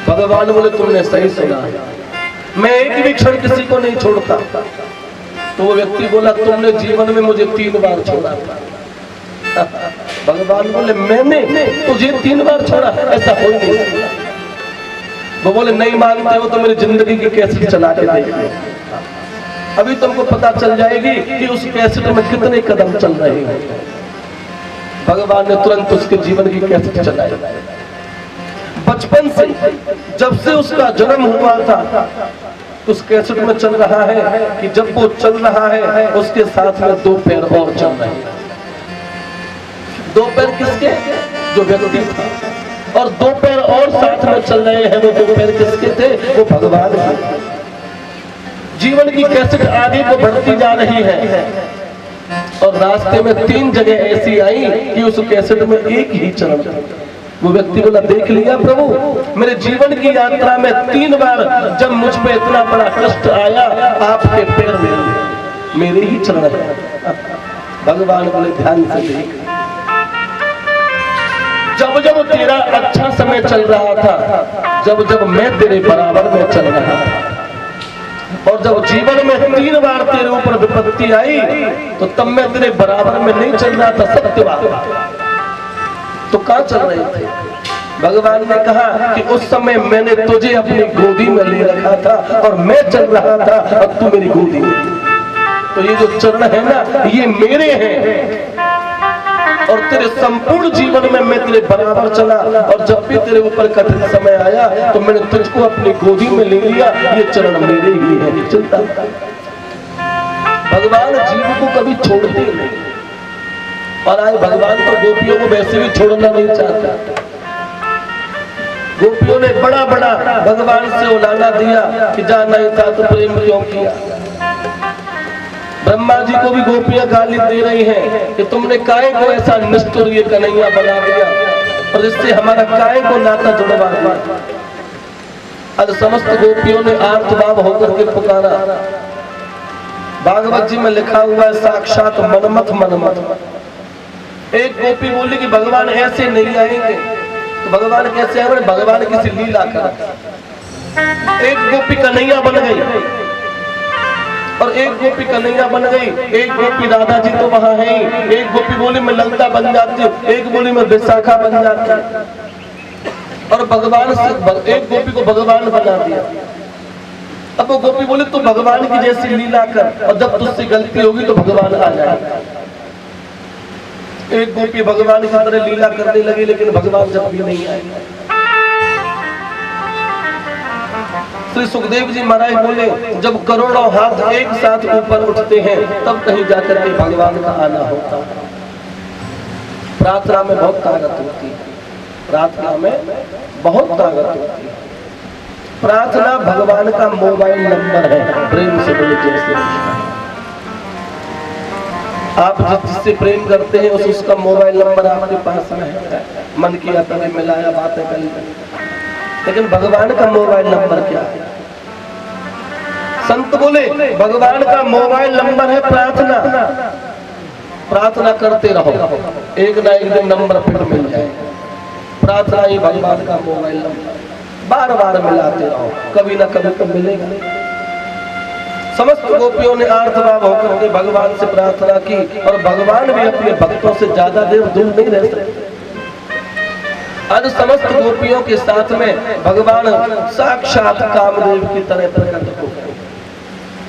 भगवान बोले तुमने सही सुना है, मैं एक भी क्षण किसी को नहीं छोड़ता। तो वो व्यक्ति बोला तुमने जीवन में मुझे 3 बार छोड़ा था। भगवान बोले मैंने तुझे 3 बार छोड़ा, ऐसा हो नहीं सकता। वो बोले नहीं मानते हो तो मेरी जिंदगी की कैसेट चला के देखिए, अभी तुमको पता चल जाएगी कि उस कैसेट में कितने कदम चल रहे हैं। भगवान ने तुरंत उसके जीवन की कैसेट चलाई। बचपन से जब से उसका जन्म हुआ था उस कैसेट में चल रहा है कि जब वो चल रहा है उसके साथ में 2 पैर और चल रहे हैं। 2 पैर किसके? जो व्यक्ति था, और 2 पैर और साथ में चल रहे हैं। वो 2 पैर किसके थे? वो भगवान के। जीवन की कैसेट आगे को बढ़ती जा रही है और रास्ते में 3 जगह ऐसी आई कि उस कैसेट में एक ही चरण था। वो व्यक्ति बोला, देख लिया प्रभु, मेरे जीवन की यात्रा में 3 बार जब मुझ पे इतना बड़ा कष्ट आया, आपके पैर मेरे ही चरण है। भगवान बोले, ध्यान से देख, जब जब तेरा अच्छा समय चल रहा था, जब जब मैं तेरे बराबर में चल रहा था, और जब जीवन में 3 बार तेरे ऊपर विपत्ति आई, तो तब मैं तेरे बराबर में नहीं चल रहा था। सत्य बात, तो कहां चल रहे थे? भगवान ने कहा कि उस समय मैंने तुझे अपनी गोदी में ले रखा था और मैं चल रहा था और तू मेरी गोदी में। तो ये जो चरण है ना, ये मेरे हैं, और तेरे संपूर्ण जीवन में मैं तेरे बराबर चला, और जब भी तेरे ऊपर कठिन समय आया तो मैंने तुझको अपनी गोदी में ले लिया। ये चरण मेरे ही है। चिंता, भगवान जीव को कभी छोड़ते नहीं, और आज भगवान तो गोपियों को वैसे भी छोड़ना नहीं चाहता। गोपियों ने बड़ा बड़ा भगवान से उलाना दिया कि जा नहीं था तो प्रेम क्यों किया। ब्रह्मा जी को भी गोपियां गाली दे रही हैं कि तुमने काहे को ऐसा निष्ठुर ये कन्हैया बना दिया, और इससे हमारा काहे को नाता जुड़वा दिया। आज समस्त गोपियों ने आर्तभाव होकर के पुकारा। भागवत जी में लिखा हुआ है, साक्षात मनमथ मनमथ। एक गोपी बोली कि भगवान ऐसे नहीं आएंगे, तो भगवान कैसे आए? भगवान किसी लीला कर। एक गोपी कन्हैया बन गई, और एक गोपी कन्हैया बन गई, एक गोपी राधा जी तो वहां है, एक गोपी बोली मैं ललिता बन जाती हूँ, एक बोली मैं विशाखा बन जाती हूँ, और भगवान से एक गोपी को भगवान बना दिया। अब वो गोपी बोली तू भगवान की जैसी लीला कर, और जब तुझसे गलती होगी तो भगवान आ जाएगा। एक गोपी भगवान की तरह लीला करने लगी, लेकिन भगवान जब भी नहीं आए। श्री सुखदेव जी महाराज बोले, जब करोड़ों हाथ एक साथ ऊपर उठते हैं तब कहीं जाकर के भगवान का आना होता है। प्रार्थना में बहुत ताकत होती है, प्रार्थना में बहुत ताकत होती है। प्रार्थना भगवान का मोबाइल नंबर है। प्रेम से बोले जैसे आप जिससे प्रेम करते हैं उसका मोबाइल नंबर आपके पास में है। मन किया तभी मिलाया, बातें करी, लेकिन भगवान का मोबाइल नंबर क्या है? संत बोले भगवान का मोबाइल नंबर है प्रार्थना। प्रार्थना करते रहो, एक ना एक दिन नंबर फिर मिल जाएगा। प्रार्थना ही भगवान का मोबाइल नंबर, बार बार मिलाते रहो, कभी ना कभी तो मिलेगा। समस्त गोपियों ने आर्तभाव होकर के भगवान से प्रार्थना की, और भगवान भी अपने भक्तों से ज्यादा देर दूर नहीं रह सकते। आज समस्त गोपियों के साथ में भगवान साक्षात कामदेव की तरह प्रकट हो गए।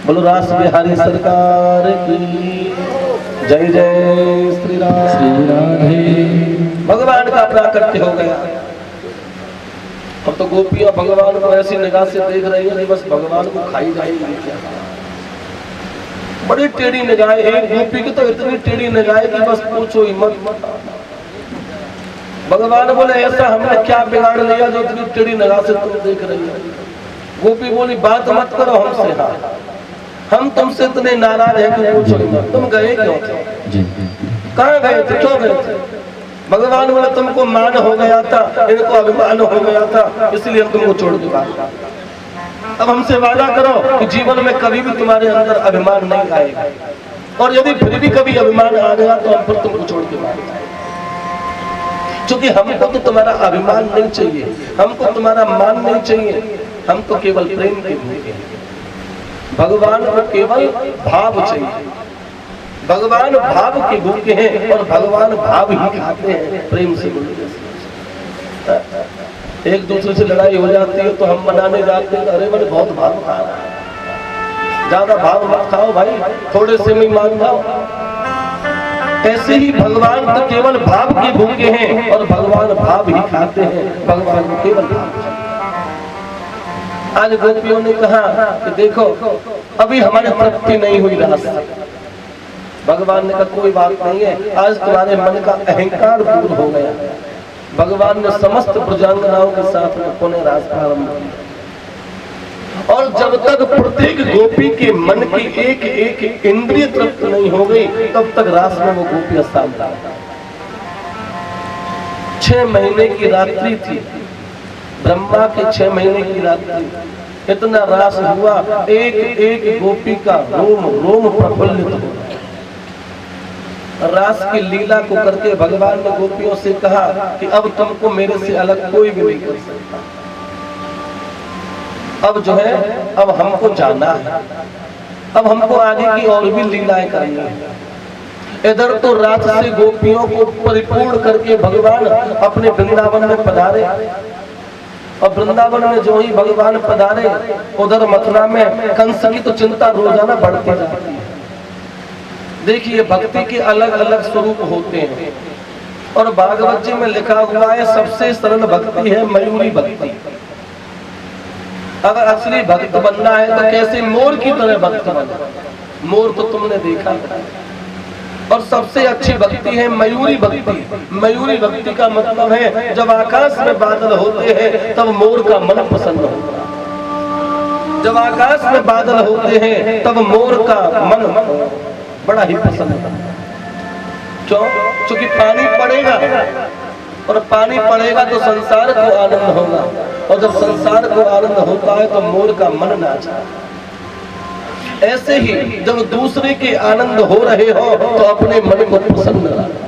बोलो रास बिहारी सरकार की जय जय श्री राधे। भगवान का प्राकट्य हो गया। अब तो गोपियां भगवान को ऐसी निगाह से देख रही है, बस भगवान को खाई जाएगी क्या। बड़ी टेढ़ी निगाह, एक गोपी की तो इतनी टेढ़ी निगाह कि बस पूछो ही मत। भगवान बोले ऐसा हमने क्या बिगाड़ लिया जो इतनी टेढ़ी निगाह से तुम देख रही हो। गोपी बोली बात मत करो हमसे, हाँ हम तुमसे इतने नाराज हैं कि पूछो ही मत। तुम गए क्यों थे? कहाँ गए थे? क्यों गए थे? भगवान बोले तुमको मान हो गया था, इनको अभिमान हो गया था, इसलिए हम तुमको छोड़ के भाग गए। अब हमसे वादा करो कि जीवन में कभी भी तुम्हारे अंदर अभिमान नहीं आएगा, और यदि फिर भी कभी अभिमान आ गया तो हम फिर तुमको छोड़ के भाग जाएंगे। क्योंकि हमको तो तुम्हारा अभिमान नहीं चाहिए, हमको तुम्हारा मान नहीं चाहिए, हमको केवल प्रेम के भूखे हैं। भगवान को केवल भाव चाहिए। भगवान भाव के भूखे हैं, और भगवान भाव ही खाते हैं। प्रेम से बोलिए। एक दूसरे से लड़ाई हो जाती है तो हम मनाने जाते हैं, अरे मैंने बहुत भाव खा रहा है। ज्यादा भाव मत खाओ भाई, थोड़े से में मान जाओ। ऐसे ही भगवान तो केवल भाव के भूखे हैं, और भगवान भाव ही खाते हैं। भगवान को केवल भाव चाहिए। आज गोपियों ने कहा कि देखो अभी हमारी तृप्ति नहीं हुई रास। भगवान ने कहा कोई बात नहीं है, आज तुम्हारे मन का अहंकार दूर हो गया। भगवान ने समस्त प्रजांगनाओं के साथ में पुनः रास प्रारंभ किया, और जब तक प्रत्येक गोपी के मन की एक एक इंद्रिय तृप्त नहीं हो गई, तब तक रास में वो गोपियां शांत। 6 6 महीने की रात्रि थी, ब्रह्मा के 6 महीने की रात्रि, इतना रास हुआ, एक एक गोपी का रोम रोम प्रफुल्लित हो। रास की लीला को करके भगवान ने गोपियों से कहा कि अब तुमको मेरे से अलग कोई भी नहीं कर सकता, अब जो है अब हमको जाना है, अब हमको आगे की और भी लीलाएं करनी है। इधर तो रात से गोपियों को परिपूर्ण करके भगवान अपने वृंदावन में पधारे, और वृंदावन में जो ही भगवान पधारे उधर मथुरा में कंस की तो चिंता रोजाना बढ़ती जाती है। देखिए भक्ति के अलग अलग स्वरूप होते हैं, और भागवत जी में लिखा हुआ है सबसे सरल भक्ति है मयूरी भक्ति। अगर असली भक्त बनना है तो कैसे मोर की तरह भक्त बना, मोर तो तुमने देखा है। और सबसे अच्छी भक्ति है मयूरी भक्ति। मयूरी भक्ति का मतलब है जब आकाश में बादल होते हैं तब मोर का मन प्रसन्न होता है, जब आकाश में बादल होते हैं तब मोर का मन बड़ा ही प्रसन्न होता है। क्यों? क्योंकि पानी पड़ेगा, और पानी पड़ेगा तो संसार को आनंद होगा, और जब संसार को आनंद होता है तो मोर का मन नाचता है। ऐसे ही जब दूसरे के आनंद हो रहे हो तो अपने मन को प्रसन्न रखो।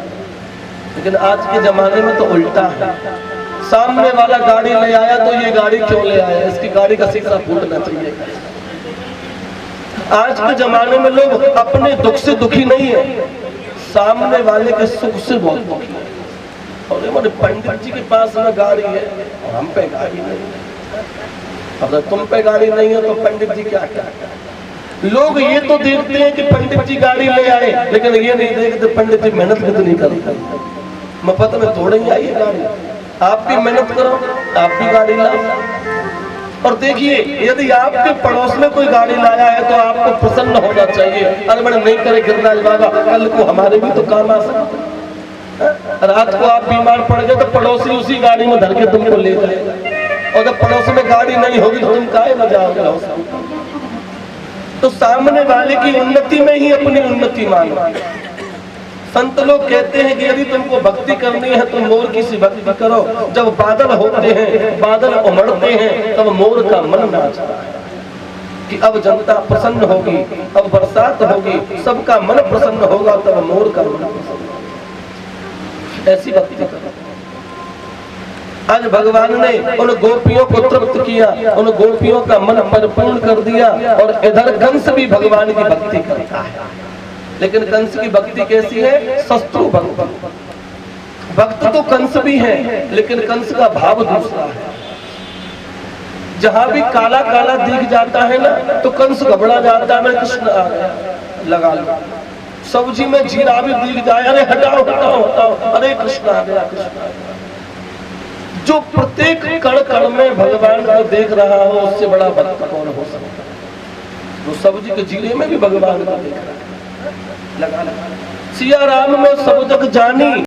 लेकिन आज के जमाने में तो उल्टा है, सामने वाला गाड़ी ले आया तो ये गाड़ी क्यों ले आया, इसकी गाड़ी का शीशा फूटना चाहिए। आज के जमाने में लोग अपने दुख से दुखी नहीं है, सामने वाले के सुख से बहुत दुखी है। और हमारे पंडित जी के पास में गाड़ी है और हम पे गाड़ी नहीं है, अगर तुम पे गाड़ी नहीं है तो पंडित जी क्या क्या। लोग ये तो देखते हैं कि पंडित जी गाड़ी ले आए, लेकिन ये नहीं देखते पंडित जी मेहनत कितनी करते हैं। मुफ्त में थोड़ी ही आई गाड़ी, आप भी मेहनत करो, आप भी गाड़ी लाओ। और देखिए यदि आपके पड़ोस में कोई गाड़ी लाया है तो आपको प्रसन्न होना चाहिए। अरे मैंने नहीं करे गिरराज बाबा, कल को हमारे भी तो काम आ सकते। रात को आप बीमार पड़ गए तो पड़ोसी उसी गाड़ी में धर के तुमको ले जाएगा, और जब पड़ोस में गाड़ी नहीं होगी तो तुम काहे न जाओगे। तो सामने वाले की उन्नति में ही अपनी उन्नति मानो। संत लोग कहते हैं कि यदि तुमको भक्ति करनी है तो मोर की सी भक्ति करो। जब बादल होते हैं, बादल उमड़ते हैं, तब मोर का मन नाचता है कि अब जनता प्रसन्न होगी, अब बरसात होगी, सबका मन प्रसन्न होगा, तब मोर का मन प्रसन्न होगा। ऐसी भक्ति करो। आज भगवान ने उन गोपियों को तृप्त किया, उन गोपियों का मन परिपूर्ण कर दिया, और इधर कंस भी भगवान की भक्ति करता है। लेकिन कंस की भक्ति कैसी है? शत्रु भक्त। भक्त तो कंस भी है, लेकिन कंस का भाव दूसरा है। जहां भी काला काला दिख जाता है ना तो कंस घबरा जाता है, मैं कृष्ण आ गया, लगा लो। सब्जी में जीरा भी दिख जाए, अरे हटाओ हटाओ हटाओ, अरे कृष्ण आ गया, कृष्ण आ गया। जो प्रत्येक कण कण में भगवान को देख रहा हो उससे बड़ा भक्त कौन हो सकता है? वो सब्जी के जीरे में भी भगवान को देख रहा है, लगा सिया राम में सब जग जानी।